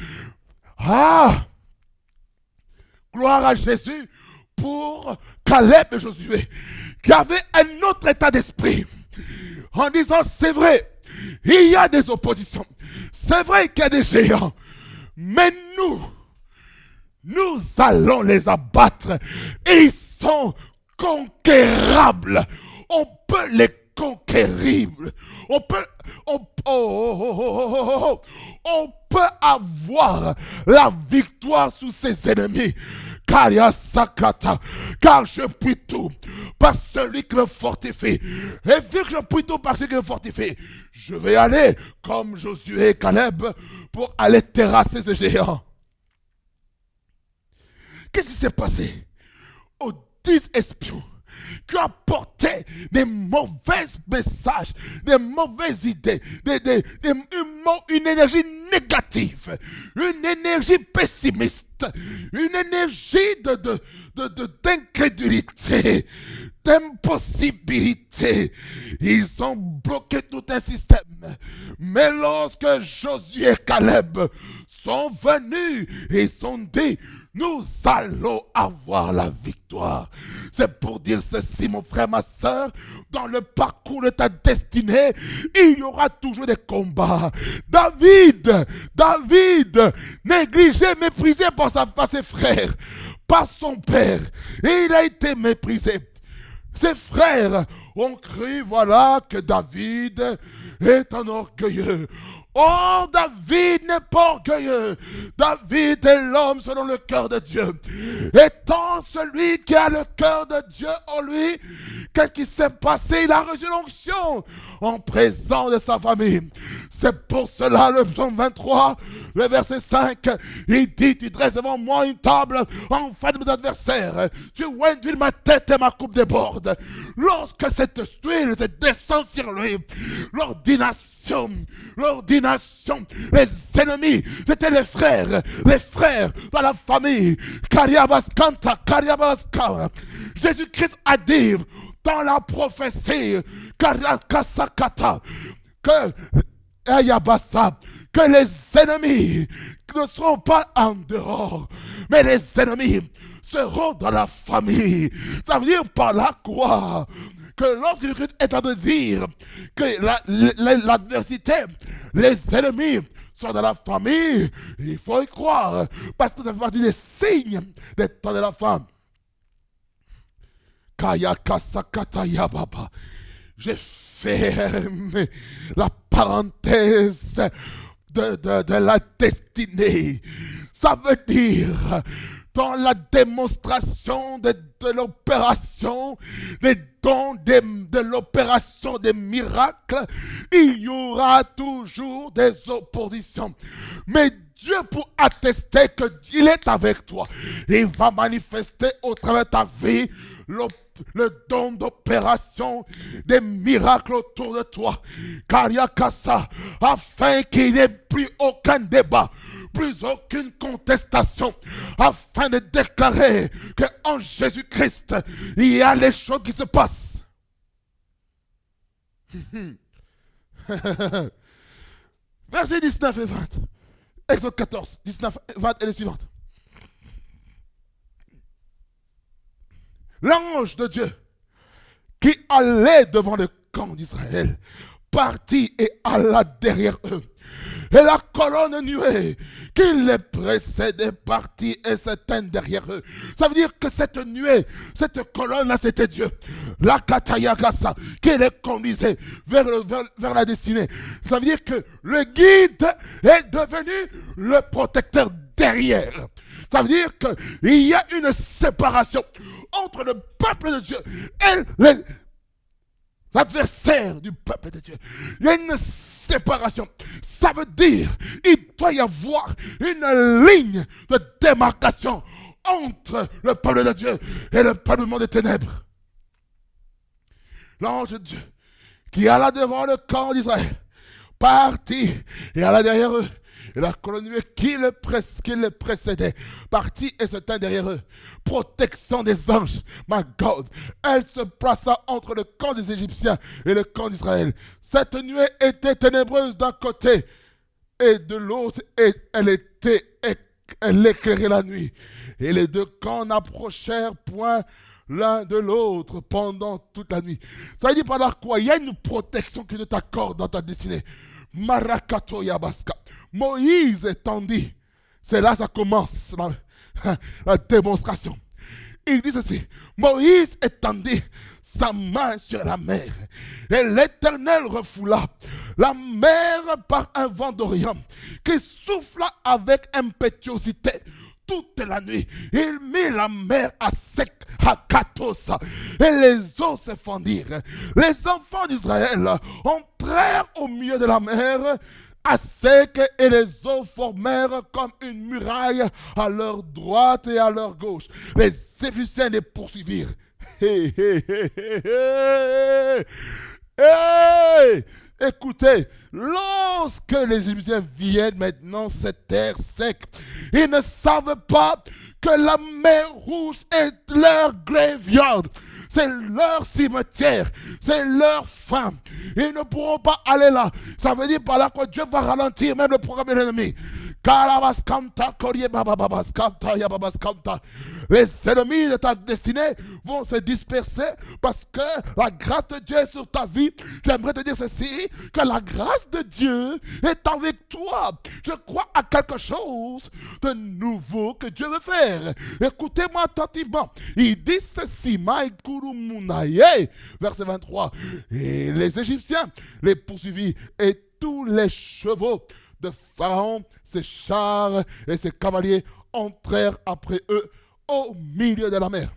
Ah! Gloire à Jésus pour Caleb et Josué, qui avaient un autre état d'esprit, en disant, c'est vrai, il y a des oppositions, c'est vrai qu'il y a des géants, mais nous allons les abattre, et ils sont conquérables, on peut les conquérir, on peut avoir la victoire sur ses ennemis. Car je puis tout par celui qui me fortifie. Et vu que je puis tout par celui qui me fortifie, je vais aller comme Josué et Caleb pour aller terrasser ces géants. Qu'est-ce qui s'est passé aux 10 espions qui ont apporté des mauvais messages, des mauvaises idées, une énergie négative, une énergie pessimiste, une énergie d'incrédulité, d'impossibilité. Ils ont bloqué tout un système. Mais lorsque Josué et Caleb sont venus, ils ont dit, nous allons avoir la victoire. C'est pour dire ceci, mon frère, ma soeur, dans le parcours de ta destinée, il y aura toujours des combats. David, négligé, méprisé par ses frères, par son père, et il a été méprisé. Ses frères ont cru, voilà, que David est un orgueilleux. Oh, David n'est pas orgueilleux. David est l'homme selon le cœur de Dieu. Étant celui qui a le cœur de Dieu en lui, qu'est-ce qui s'est passé? Il a reçu l'onction en présence de sa famille. C'est pour cela le psaume 23, le verset 5, il dit, tu dresses devant moi une table en face de mes adversaires. Tu oins d'huile ma tête et ma coupe déborde. Lorsque cette huile se descend sur lui, l'ordination, les ennemis, c'était les frères dans la famille. Jésus-Christ a dit dans la prophétie, que les ennemis ne seront pas en dehors, mais les ennemis seront dans la famille. Ça veut dire par là quoi? Que lorsque Christ est en train de dire que l'adversité, les ennemis sont dans la famille, il faut y croire, parce que ça fait partie des signes des temps de la femme. J'ai fermé la parenthèse de la destinée. Ça veut dire, dans la démonstration de l'opération, des dons de l'opération des miracles, il y aura toujours des oppositions. Mais Dieu, pour attester qu'il est avec toi, il va manifester au travers de ta vie le don d'opération des miracles autour de toi. Kariakasa, afin qu'il n'y ait plus aucun débat, plus aucune contestation, afin de déclarer qu'en Jésus-Christ, il y a les choses qui se passent. Versets 19 et 20. Exode 14, 19, 20 et les suivantes. L'ange de Dieu qui allait devant le camp d'Israël partit et alla derrière eux. Et la colonne nuée qui les précédait partit et s'éteint derrière eux. Ça veut dire que cette nuée, cette colonne-là, c'était Dieu. La Katayagasa qui les conduisait vers la destinée. Ça veut dire que le guide est devenu le protecteur derrière. Ça veut dire qu'il y a une séparation entre le peuple de Dieu et l'adversaire du peuple de Dieu. Il y a une séparation. Ça veut dire qu'il doit y avoir une ligne de démarcation entre le peuple de Dieu et le peuple du monde des ténèbres. L'ange de Dieu qui alla devant le camp d'Israël partit et alla derrière eux. Et la colonne nuée qui le précédait partit et se tint derrière eux. Protection des anges, my God. Elle se plaça entre le camp des Égyptiens et le camp d'Israël. Cette nuée était ténébreuse d'un côté et de l'autre, et elle éclairait la nuit. Et les deux camps n'approchèrent point l'un de l'autre pendant toute la nuit. Ça veut dire par là quoi? Il y a une protection que Dieu t'accorde dans ta destinée. Marakato Yabaska. Moïse étendit. C'est là que ça commence la démonstration. Il dit ceci: Moïse étendit sa main sur la mer, et l'Éternel refoula la mer par un vent d'Orient qui souffla avec impétuosité toute la nuit. Il mit la mer à sec, à Katosa, et les eaux se fendirent. Les enfants d'Israël entrèrent au milieu de la mer à sec, et les eaux formèrent comme une muraille à leur droite et à leur gauche. Les Égyptiens les poursuivirent. Hey, hey, hey, hey, hey. Hey! Écoutez, lorsque les Égyptiens viennent maintenant cette terre sec, ils ne savent pas que la mer Rouge est leur graveyard. C'est leur cimetière, c'est leur fin. Ils ne pourront pas aller là. Ça veut dire par là que Dieu va ralentir même le programme de l'ennemi. Les ennemis de ta destinée vont se disperser parce que la grâce de Dieu est sur ta vie. J'aimerais te dire ceci, que la grâce de Dieu est avec toi. Je crois à quelque chose de nouveau que Dieu veut faire. Écoutez-moi attentivement. Il dit ceci, verset 23. Et les Égyptiens les poursuivirent, et tous les chevaux de Pharaon, ses chars et ses cavaliers entrèrent après eux au milieu de la mer.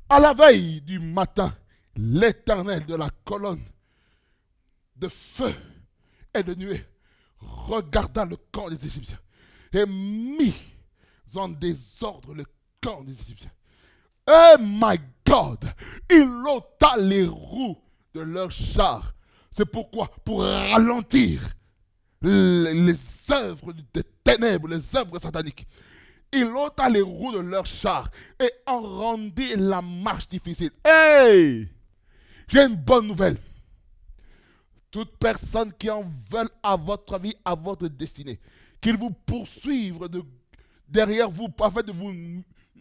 À la veille du matin, l'Éternel de la colonne de feu et de nuée regarda le camp des Égyptiens et mit en désordre le camp des Égyptiens. Oh my God! Il ôta les roues de leurs chars. C'est pourquoi? Pour ralentir les œuvres des ténèbres, les œuvres sataniques. Il ôta les roues de leurs chars et en rendit la marche difficile. Hey! J'ai une bonne nouvelle. Toute personne qui en veut à votre vie, à votre destinée, qu'ils vous poursuivent derrière vous afin de vous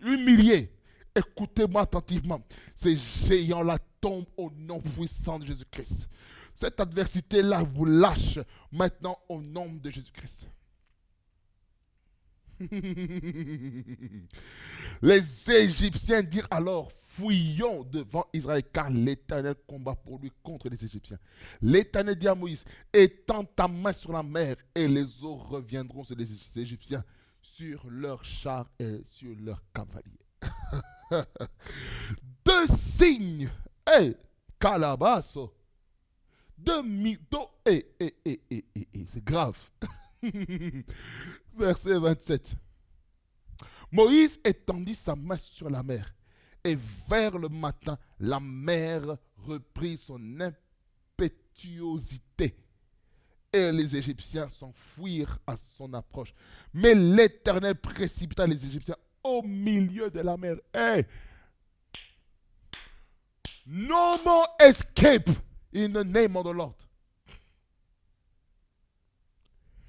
humilier, écoutez-moi attentivement. Ces géants-là tombent au nom puissant de Jésus-Christ. Cette adversité-là vous lâche maintenant au nom de Jésus-Christ. Les Égyptiens dirent alors: fuyons devant Israël, car l'Éternel combat pour lui contre les Égyptiens. L'Éternel dit à Moïse: étends ta main sur la mer, et les eaux reviendront sur les Égyptiens, sur leurs chars et sur leurs cavaliers. Deux signes, calabasso. C'est grave. Verset 27. Moïse étendit sa main sur la mer, et vers le matin, la mer reprit son impétuosité, et les Égyptiens s'enfuirent à son approche. Mais l'Éternel précipita les Égyptiens au milieu de la mer. Hey! No more escape in the name of the Lord.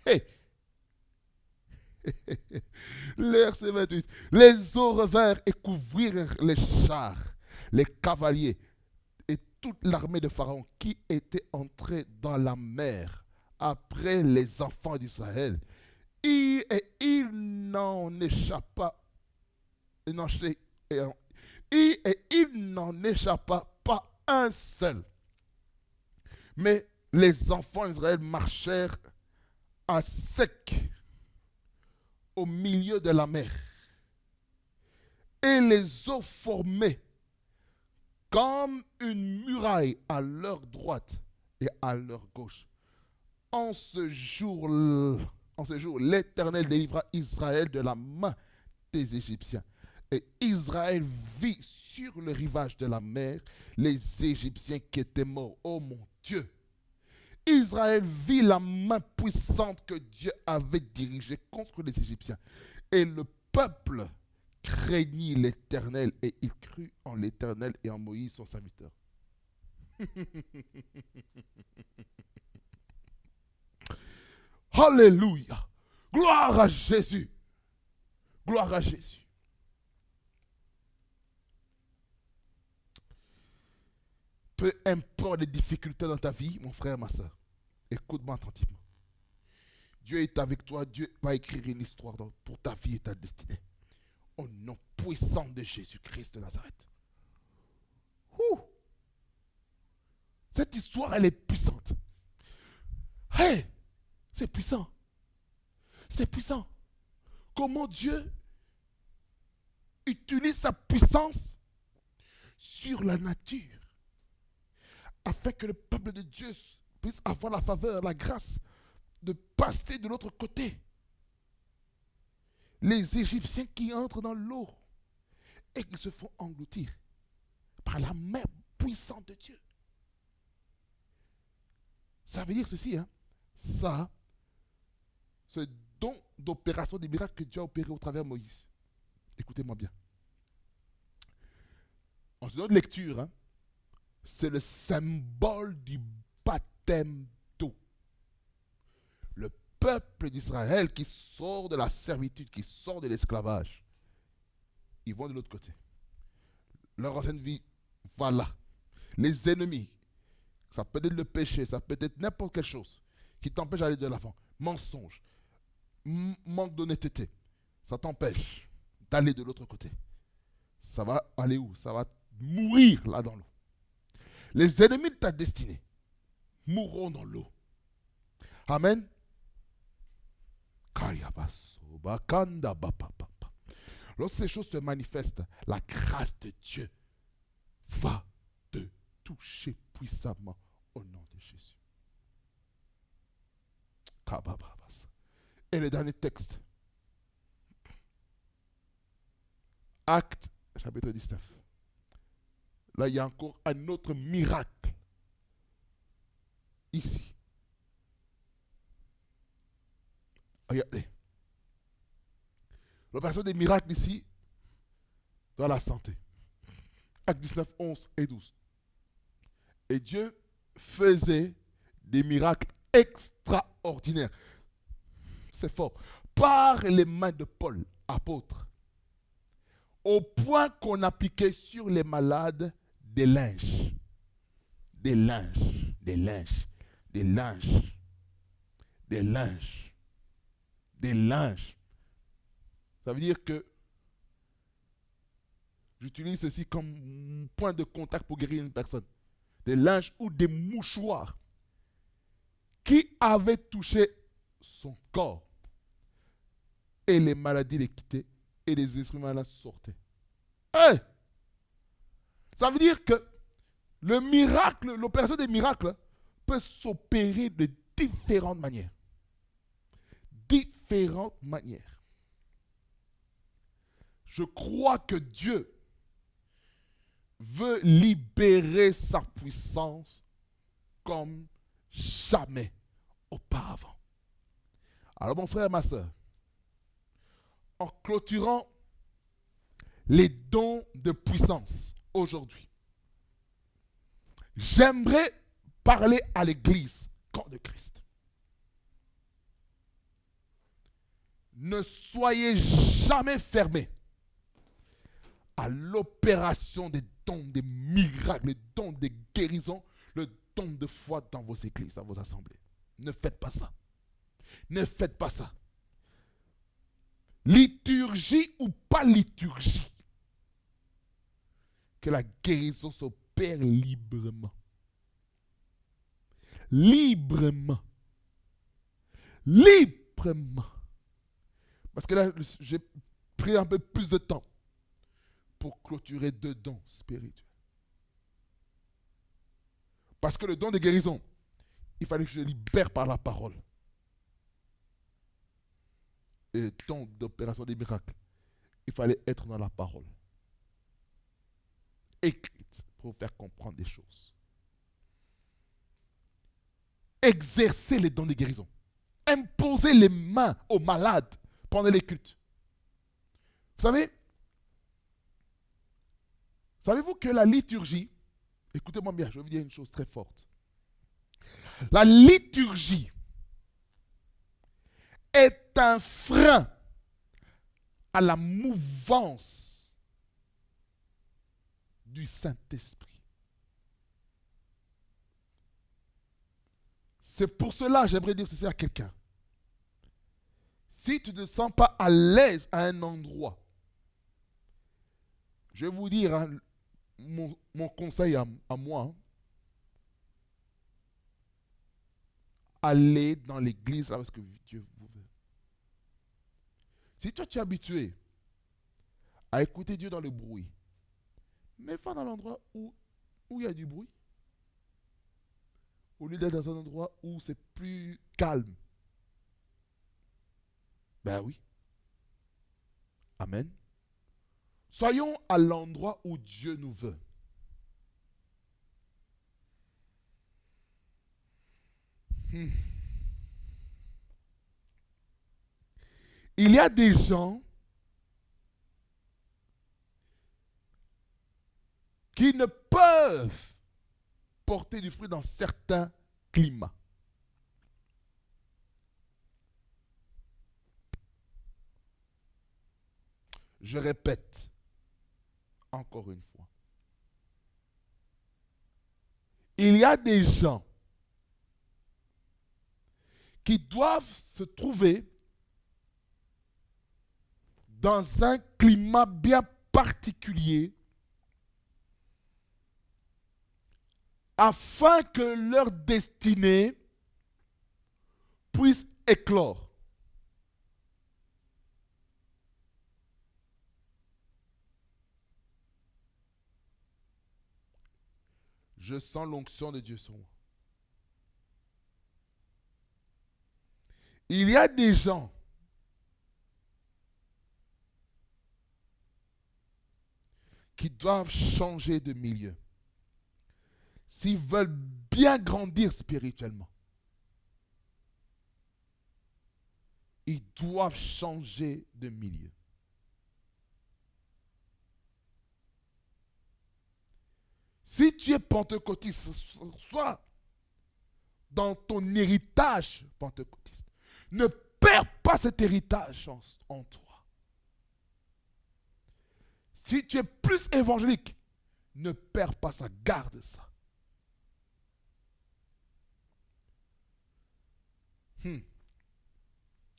Hey! Verset 28. Les eaux revinrent et couvrirent les chars, les cavaliers et toute l'armée de Pharaon qui était entrée dans la mer après les enfants d'Israël. Il n'en échappa, il n'en échappa pas un seul. Mais les enfants d'Israël marchèrent à sec au milieu de la mer, et les eaux formaient comme une muraille à leur droite et à leur gauche. En ce jour, l'Éternel délivra Israël de la main des Égyptiens. Et Israël vit sur le rivage de la mer les Égyptiens qui étaient morts. Oh mon Dieu! Israël vit la main puissante que Dieu avait dirigée contre les Égyptiens. Et le peuple craignit l'Éternel et il crut en l'Éternel et en Moïse son serviteur. Alléluia. Gloire à Jésus. Gloire à Jésus. Peu importe les difficultés dans ta vie, mon frère, ma soeur, écoute-moi attentivement. Dieu est avec toi, Dieu va écrire une histoire pour ta vie et ta destinée. Au nom puissant de Jésus-Christ de Nazareth. Ouh. Cette histoire, elle est puissante. Hey, c'est puissant. C'est puissant. Comment Dieu utilise sa puissance sur la nature afin que le peuple de Dieu puisse avoir la faveur, la grâce de passer de l'autre côté. Les Égyptiens qui entrent dans l'eau et qui se font engloutir par la main puissante de Dieu. Ça veut dire ceci, hein? Ça, ce don d'opération des miracles que Dieu a opéré au travers de Moïse. Écoutez-moi bien. En ce de lecture, hein, c'est le symbole du baptême d'eau. Le peuple d'Israël qui sort de la servitude, qui sort de l'esclavage, ils vont de l'autre côté. Leur ancienne vie, voilà. Les ennemis, ça peut être le péché, ça peut être n'importe quelle chose qui t'empêche d'aller de l'avant. Mensonge, manque d'honnêteté, ça t'empêche d'aller de l'autre côté. Ça va aller où? Ça va mourir là dans l'eau. Les ennemis de ta destinée mourront dans l'eau. Amen. Lorsque ces choses se manifestent, la grâce de Dieu va te toucher puissamment au nom de Jésus. Et le dernier texte. Acte chapitre 19. Là, il y a encore un autre miracle. Ici. Regardez. L'opération des miracles ici, dans la santé. Acte 19, 11 et 12. Et Dieu faisait des miracles extraordinaires. C'est fort. Par les mains de Paul, apôtre. Au point qu'on appliquait sur les malades des linges. Des linges. Des linges. Des linges. Des linges. Des linges. Ça veut dire que j'utilise ceci comme point de contact pour guérir une personne. Des linges ou des mouchoirs qui avaient touché son corps. Et les maladies les quittaient et les esprits malades sortaient. Hey! Ça veut dire que le miracle, l'opération des miracles peut s'opérer de différentes manières. Différentes manières. Je crois que Dieu veut libérer sa puissance comme jamais auparavant. Alors mon frère et ma soeur, en clôturant les dons de puissance aujourd'hui, j'aimerais parler à l'église, corps de Christ. Ne soyez jamais fermés à l'opération des dons, des miracles, les dons des guérisons, le don de foi dans vos églises, dans vos assemblées. Ne faites pas ça. Ne faites pas ça. Liturgie ou pas liturgie, que la guérison s'opère librement. Librement. Librement. Parce que là, j'ai pris un peu plus de temps pour clôturer 2 dons spirituels. Parce que le don de guérison, il fallait que je le libère par la parole. Et le don d'opération des miracles, il fallait être dans la parole. Écrite pour faire comprendre des choses. exercer les dons de guérison. Imposer les mains aux malades pendant les cultes. Vous savez, savez-vous que la liturgie, écoutez-moi bien, je vais vous dire une chose très forte. La liturgie est un frein à la mouvance du Saint-Esprit. C'est pour cela, j'aimerais dire ceci à quelqu'un. Si tu ne te sens pas à l'aise à un endroit, je vais vous dire hein, mon conseil à moi. Hein. Allez dans l'église parce que Dieu vous veut. Si toi tu es habitué à écouter Dieu dans le bruit, mais va dans l'endroit où il y a du bruit, au lieu d'être dans un endroit où c'est plus calme. Ben oui. Amen. Soyons à l'endroit où Dieu nous veut. Il y a des gens qui ne peuvent porter du fruit dans certains climats. Je répète encore une fois. Il y a des gens qui doivent se trouver dans un climat bien particulier afin que leur destinée puisse éclore. Je sens l'onction de Dieu sur moi. Il y a des gens qui doivent changer de milieu s'ils veulent bien grandir spirituellement. Ils doivent changer de milieu. Si tu es pentecôtiste, sois dans ton héritage pentecôtiste. Ne perds pas cet héritage en toi. Si tu es plus évangélique, ne perds pas ça, garde ça.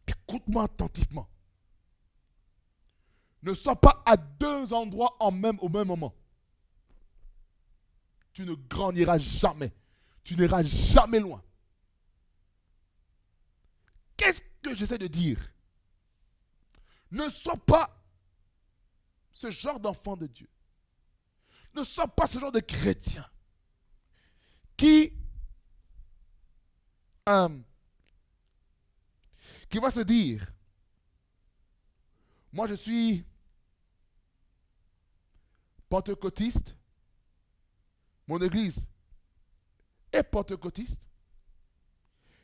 Écoute-moi attentivement. Ne sois pas à deux endroits au même moment. Tu ne grandiras jamais. Tu n'iras jamais loin. Qu'est-ce que j'essaie de dire? Ne sois pas ce genre d'enfant de Dieu. Ne sois pas ce genre de chrétien qui va se dire, moi je suis pentecôtiste, mon église est pentecôtiste,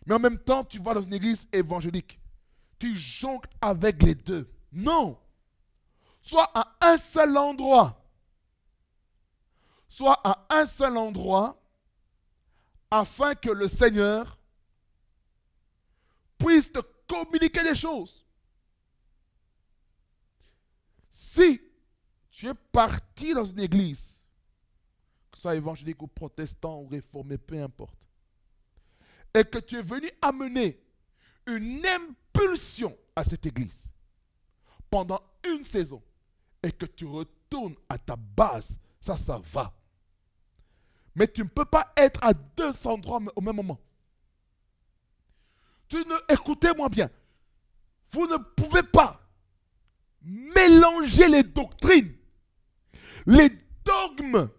mais en même temps tu vas dans une église évangélique. Tu jongles avec les deux. Non. Sois à un seul endroit. Sois à un seul endroit afin que le Seigneur puisse te communiquer des choses. Si tu es parti dans une église, que ce soit évangélique ou protestant ou réformé, peu importe, et que tu es venu amener une impulsion à cette église pendant une saison, et que tu retournes à ta base, ça va. Mais tu ne peux pas être à deux endroits au même moment. Écoutez-moi bien, vous ne pouvez pas mélanger les doctrines, les dogmes,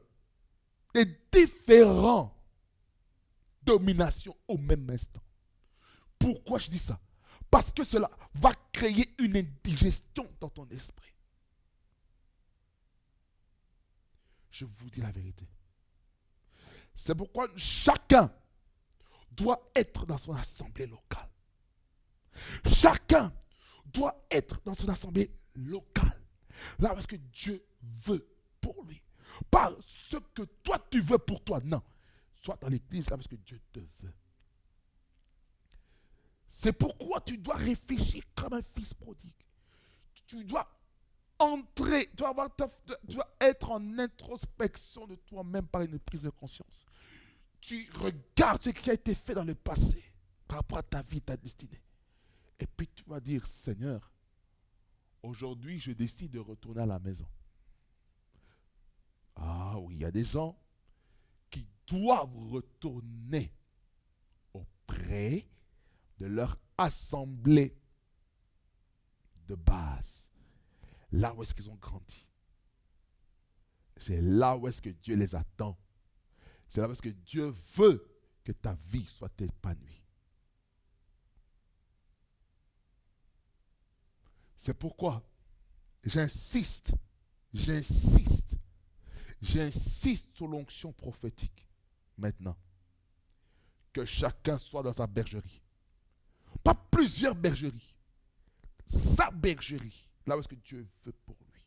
les différentes dominations au même instant. Pourquoi je dis ça? Parce que cela va créer une indigestion dans ton esprit. Je vous dis la vérité. C'est pourquoi chacun doit être dans son assemblée locale. Chacun doit être dans son assemblée locale. Là où est-ce que Dieu veut pour lui. Pas ce que toi tu veux pour toi, non. Sois dans l'église là où est-ce que Dieu te veut. C'est pourquoi tu dois réfléchir comme un fils prodigue. Tu dois entrer, tu dois être en introspection de toi-même par une prise de conscience. Tu regardes ce qui a été fait dans le passé par rapport à ta vie, ta destinée. Et puis tu vas dire, Seigneur, aujourd'hui je décide de retourner à la maison. Ah oui, il y a des gens qui doivent retourner auprès de leur assemblée de base. Là où est-ce qu'ils ont grandi. C'est là où est-ce que Dieu les attend. C'est là où est-ce que Dieu veut que ta vie soit épanouie. C'est pourquoi j'insiste sur l'onction prophétique maintenant. Que chacun soit dans sa bergerie. Pas plusieurs bergeries. Sa bergerie. Là où est-ce que Dieu veut pour lui.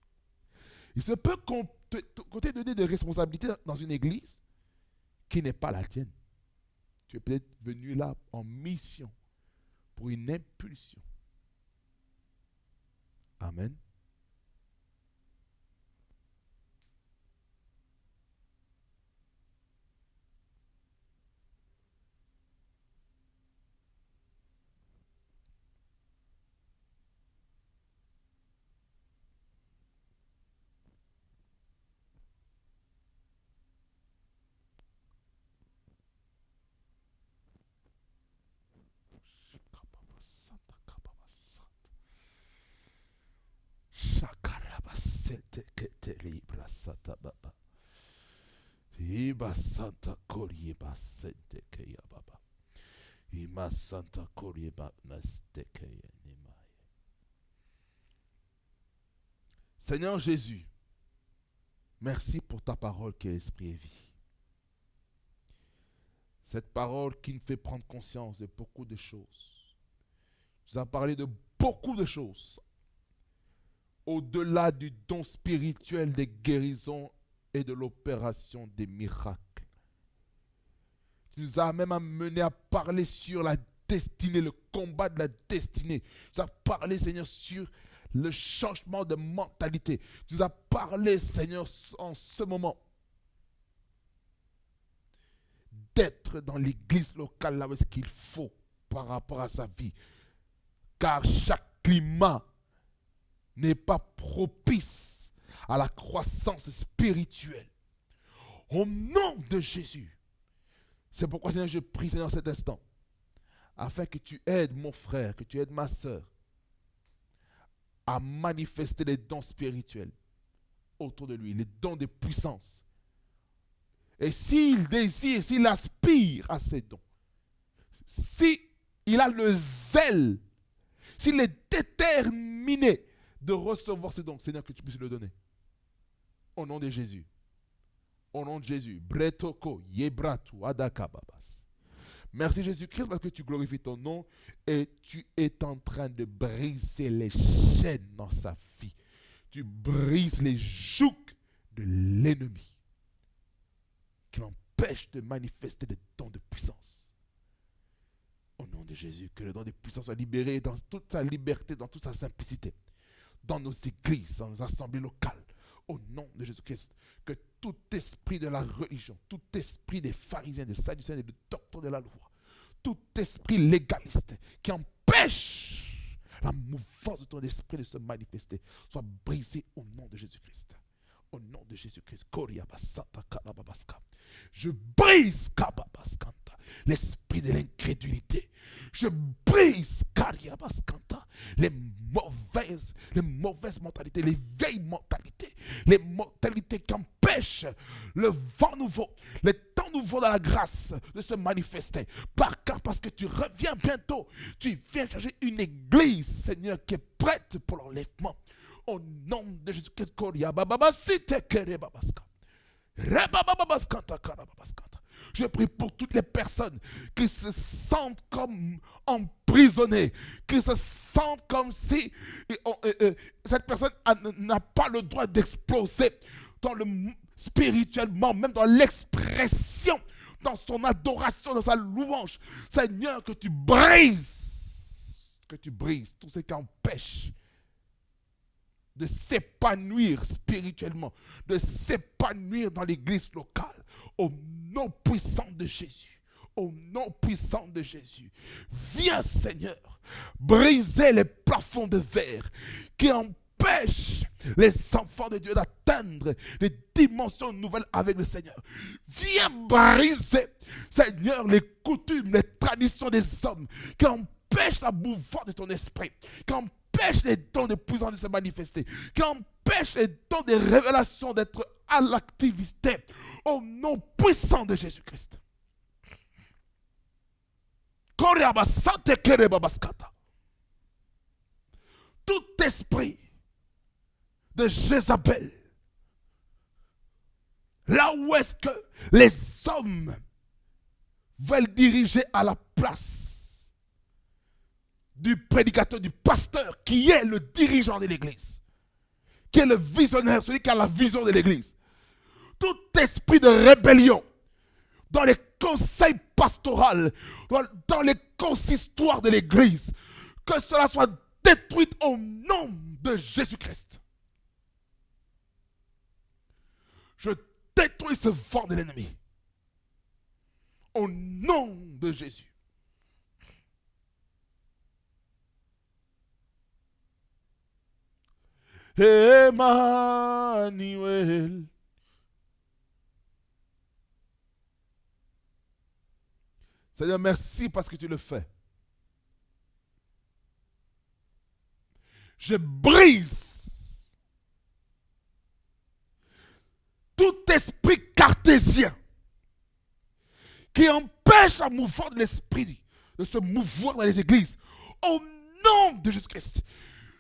Il se peut qu'on t'ait donné des responsabilités dans une église qui n'est pas la tienne. Tu es peut-être venu là en mission pour une impulsion. Amen. Iba Santa Korieba Sente Keya Baba. Ima Santa Korieba Nastekeya Nimaye. Seigneur Jésus, merci pour ta parole qui est esprit et vie. Cette parole qui nous fait prendre conscience de beaucoup de choses. Tu nous as parlé de beaucoup de choses. Au-delà du don spirituel des guérisons et de l'opération des miracles. Tu nous as même amené à parler sur la destinée, le combat de la destinée. Tu nous as parlé, Seigneur, sur le changement de mentalité. Tu nous as parlé, Seigneur, en ce moment, d'être dans l'église locale là où est-ce qu'il faut par rapport à sa vie. Car chaque climat n'est pas propice à la croissance spirituelle. Au nom de Jésus. C'est pourquoi, Seigneur, je prie, Seigneur, cet instant, afin que tu aides mon frère, que tu aides ma soeur à manifester les dons spirituels autour de lui, les dons de puissance. Et s'il désire, s'il aspire à ces dons, s'il a le zèle, s'il est déterminé de recevoir ces dons, Seigneur, que tu puisses le donner. Au nom de Jésus. Au nom de Jésus. Bretoko, Yebratu, Adakababas. Merci Jésus-Christ parce que tu glorifies ton nom et tu es en train de briser les chaînes dans sa vie. Tu brises les jougs de l'ennemi qui l'empêche de manifester des dons de puissance. Au nom de Jésus, que le don de puissance soit libéré dans toute sa liberté, dans toute sa simplicité, dans nos églises, dans nos assemblées locales. Au nom de Jésus-Christ, que tout esprit de la religion, tout esprit des pharisiens, des sadducéens et des docteurs de la loi, tout esprit légaliste qui empêche la mouvance de ton esprit de se manifester, soit brisé au nom de Jésus-Christ. Au nom de Jésus-Christ. Je brise l'esprit de l'incrédulité. Je brise les mauvaises mentalités, les vieilles mentalités, les mentalités qui empêchent le vent nouveau, les temps nouveaux dans la grâce de se manifester. Parce que tu reviens bientôt, tu viens chercher une église, Seigneur, qui est prête pour l'enlèvement. Au nom de Jésus-Christ, Je prie pour toutes les personnes qui se sentent comme emprisonnées, qui se sentent comme si cette personne n'a pas le droit d'exploser dans le spirituellement, même dans l'expression, dans son adoration, dans sa louange. Seigneur, que tu brises tout ce qui empêche de s'épanouir spirituellement, de s'épanouir dans l'église locale, au nom puissant de Jésus. Au nom puissant de Jésus. Viens, Seigneur, briser les plafonds de verre qui empêchent les enfants de Dieu d'atteindre les dimensions nouvelles avec le Seigneur. Viens briser, Seigneur, les coutumes, les traditions des hommes qui empêchent la mouvance de ton esprit, qui empêchent les dons de puissance de se manifester, qui empêchent les dons de révélation d'être à l'activité. Au nom puissant de Jésus-Christ. Tout esprit de Jézabel, là où est-ce que les hommes veulent diriger à la place du prédicateur, du pasteur, qui est le dirigeant de l'église, qui est le visionnaire, celui qui a la vision de l'église. Tout esprit de rébellion dans les conseils pastoraux, dans les consistoires de l'église, que cela soit détruit au nom de Jésus-Christ. Je détruis ce vent de l'ennemi au nom de Jésus. Emmanuel. Seigneur, merci parce que tu le fais. Je brise tout esprit cartésien qui empêche la mouvance de l'esprit de se mouvoir dans les églises. Au nom de Jésus-Christ,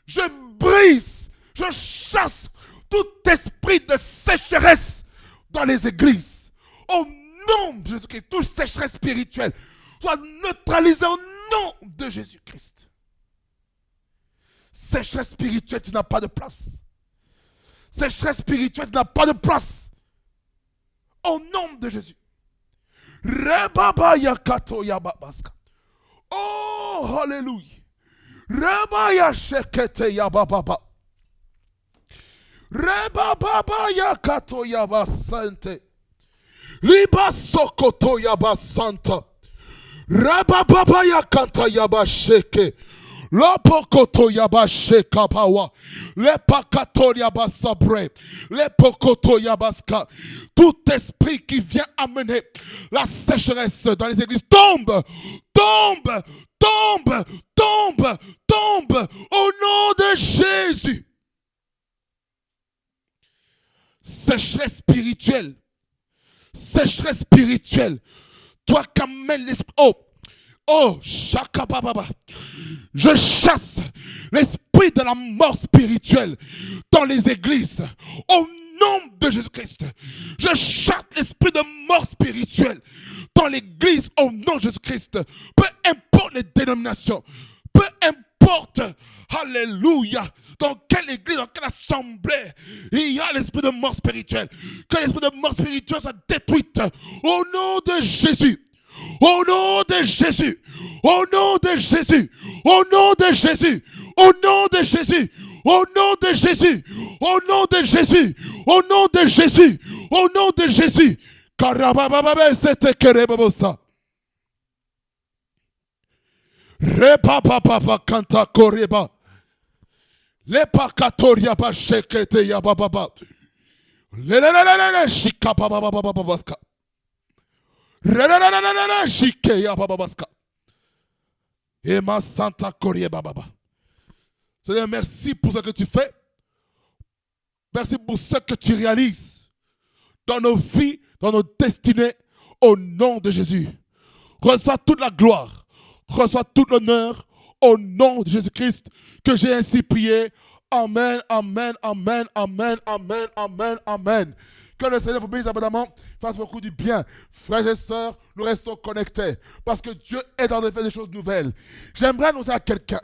je brise, je chasse tout esprit de sécheresse dans les églises. Au nom de Jésus-Christ, toute sécheresse spirituelle soit neutralisée au nom de Jésus-Christ. Sécheresse spirituelle, tu n'as pas de place. Sécheresse spirituelle, tu n'as pas de place. Au nom de Jésus. Oh, alléluia. Rebaya shekete yababa. Rebaba yakato yabasante. Liba sokoto yabasanta. Rebaba yakanta yabasheke. Lopokoto yabasheka pawa. Lepakato yabasabre. Lepokoto yabaska. Tout esprit qui vient amener la sécheresse dans les églises tombe, tombe, tombe, tombe, tombe au nom de Jésus. Sécheresse spirituelle. Sécheresse spirituelle. Toi qui amènes l'esprit. Oh, Shakababa. Je chasse l'esprit de la mort spirituelle dans les églises. Au nom de Jésus-Christ. Je chasse l'esprit de mort spirituelle dans l'église au nom de Jésus-Christ. Peu importe les dénominations. Peu importe, alléluia, dans quelle église, dans quelle assemblée, il y a l'esprit de mort spirituelle. Que l'esprit de mort spirituelle soit détruite au nom de Jésus. Au nom de Jésus. Au nom de Jésus. Au nom de Jésus. Au nom de Jésus. Au nom de Jésus. Au nom de Jésus. Au nom de Jésus. Au nom de Jésus. Karabababa c'était kerebabosa. Repapapapa kanta koreba. Lepakatoria ba shekete ya bababa. Lelelelele shikabababababaska. Lelelelele shike ya bababaska. Ema santa korie bababa. Seigneur, merci pour ce que tu fais. Merci pour ce que tu réalises dans nos vies, dans nos destinées, au nom de Jésus. Reçois toute la gloire, reçois tout l'honneur, au nom de Jésus-Christ, que j'ai ainsi prié. Amen, amen, amen, amen, amen, amen, amen. Que le Seigneur vous bénisse abondamment, fasse beaucoup du bien. Frères et sœurs, nous restons connectés parce que Dieu est en train de faire des choses nouvelles. J'aimerais annoncer à quelqu'un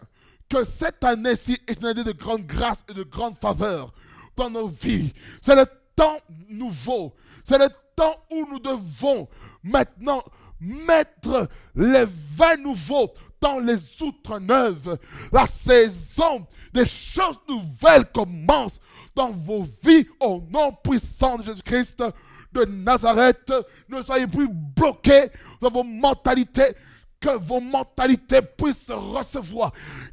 que cette année-ci est une année de grande grâce et de grande faveur dans nos vies. C'est le temps nouveau. C'est le temps où nous devons maintenant mettre les vins nouveaux dans les outres neuves. La saison des choses nouvelles commence dans vos vies au nom puissant de Jésus-Christ de Nazareth. Ne soyez plus bloqués dans vos mentalités, que vos mentalités puissent recevoir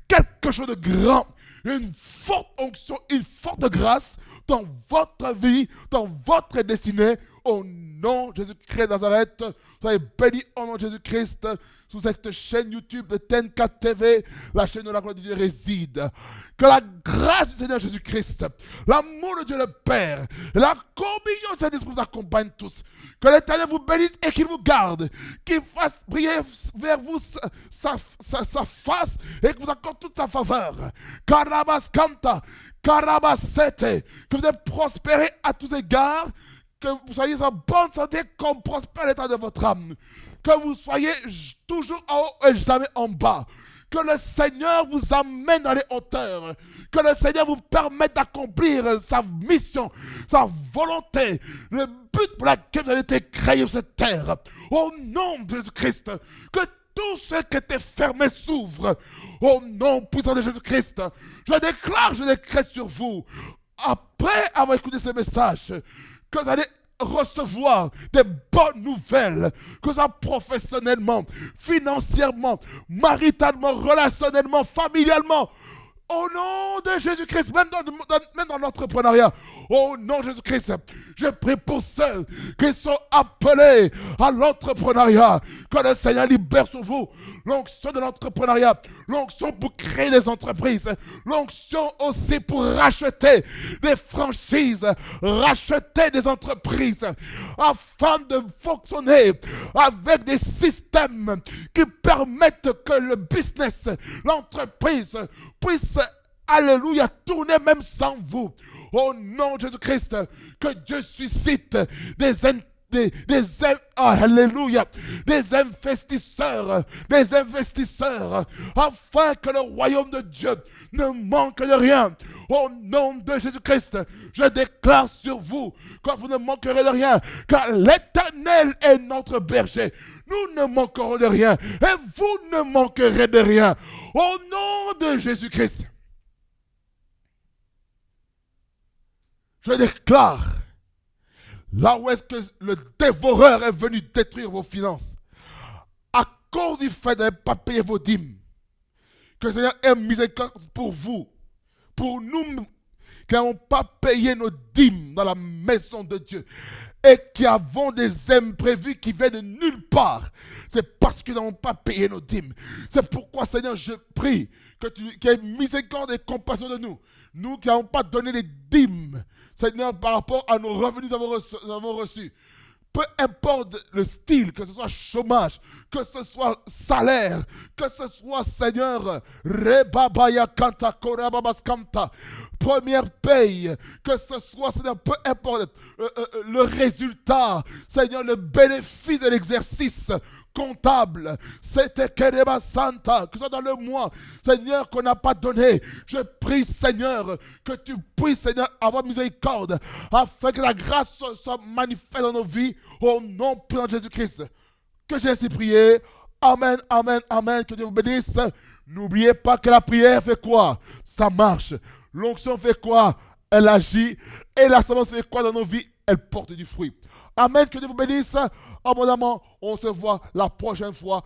quelque chose de grand, une forte onction, une forte grâce dans votre vie, dans votre destinée, au nom de Jésus-Christ de Nazareth. Soyez bénis au nom de Jésus-Christ sous cette chaîne YouTube de TNK TV, la chaîne de la gloire de Dieu réside. Que la grâce du Seigneur Jésus-Christ, l'amour de Dieu le Père, et la communion de Saint-Esprit vous accompagnent tous. Que l'Éternel vous bénisse et qu'il vous garde, qu'il fasse briller vers vous sa face et qu'il vous accorde toute sa faveur. Karabas Kanta, Karabasete, que vous êtes prospérés à tous égards, que vous soyez en bonne santé comme prospère l'état de votre âme. Que vous soyez toujours en haut et jamais en bas. Que le Seigneur vous amène dans les hauteurs. Que le Seigneur vous permette d'accomplir sa mission, sa volonté, le but pour lequel vous avez été créé sur cette terre. Au nom de Jésus-Christ, que tout ce qui était fermé s'ouvre. Au nom puissant de Jésus-Christ, je décrète sur vous, après avoir écouté ce message, que vous allez recevoir des bonnes nouvelles, que ça professionnellement, financièrement, maritalement, relationnellement, familialement. Au nom de Jésus-Christ, même dans l'entrepreneuriat, au nom de Jésus-Christ, je prie pour ceux qui sont appelés à l'entrepreneuriat, que le Seigneur libère sur vous l'onction de l'entrepreneuriat, l'onction pour créer des entreprises, l'onction aussi pour racheter des franchises, racheter des entreprises, afin de fonctionner avec des systèmes qui permettent que le business, l'entreprise puisse, alléluia, tourner même sans vous. Au nom de Jésus-Christ, que Dieu suscite alléluia, des investisseurs, afin que le royaume de Dieu ne manque de rien. Au nom de Jésus-Christ, je déclare sur vous que vous ne manquerez de rien, car l'Éternel est notre berger. Nous ne manquerons de rien et vous ne manquerez de rien. Au nom de Jésus-Christ, je déclare, là où est-ce que le dévoreur est venu détruire vos finances, à cause du fait de ne pas payer vos dîmes, que le Seigneur ait miséricorde pour vous, pour nous qui n'avons pas payé nos dîmes dans la maison de Dieu et qui avons des imprévus qui viennent de nulle part. C'est parce que nous n'avons pas payé nos dîmes. C'est pourquoi, Seigneur, je prie que tu aies miséricorde et compassion de nous. Nous qui n'avons pas donné les dîmes, Seigneur, par rapport à nos revenus que nous avons reçus. Peu importe le style, que ce soit chômage, que ce soit salaire, que ce soit, Seigneur, Rebabaya Kanta, Korababas Kanta, première paye, que ce soit, Seigneur, peu importe le résultat, Seigneur, le bénéfice de l'exercice comptable, c'était Kereba Santa, que ce soit dans le mois, Seigneur, qu'on n'a pas donné. Je prie, Seigneur, que tu puisses, Seigneur, avoir miséricorde, afin que la grâce soit manifeste dans nos vies, au nom de Jésus-Christ. Que j'ai ainsi prié. Amen, amen, amen. Que Dieu vous bénisse. N'oubliez pas que la prière fait quoi? Ça marche. L'onction fait quoi? Elle agit. Et la semence fait quoi dans nos vies? Elle porte du fruit. Amen. Que Dieu vous bénisse abondamment. On se voit la prochaine fois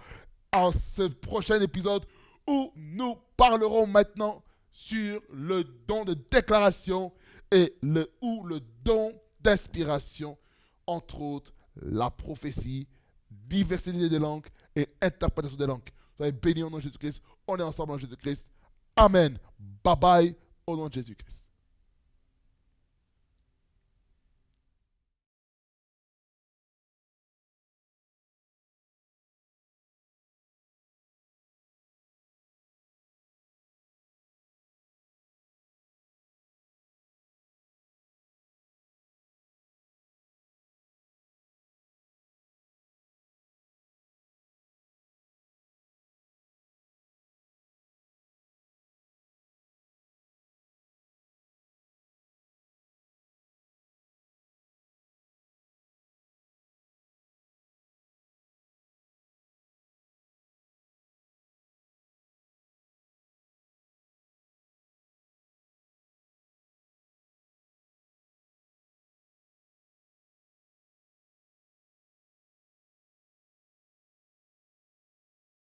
en ce prochain épisode où nous parlerons maintenant sur le don de déclaration et le don d'inspiration, entre autres la prophétie, diversité des langues et interprétation des langues. Soyez bénis au nom de Jésus-Christ. On est ensemble en Jésus-Christ. Amen. Bye bye au nom de Jésus-Christ.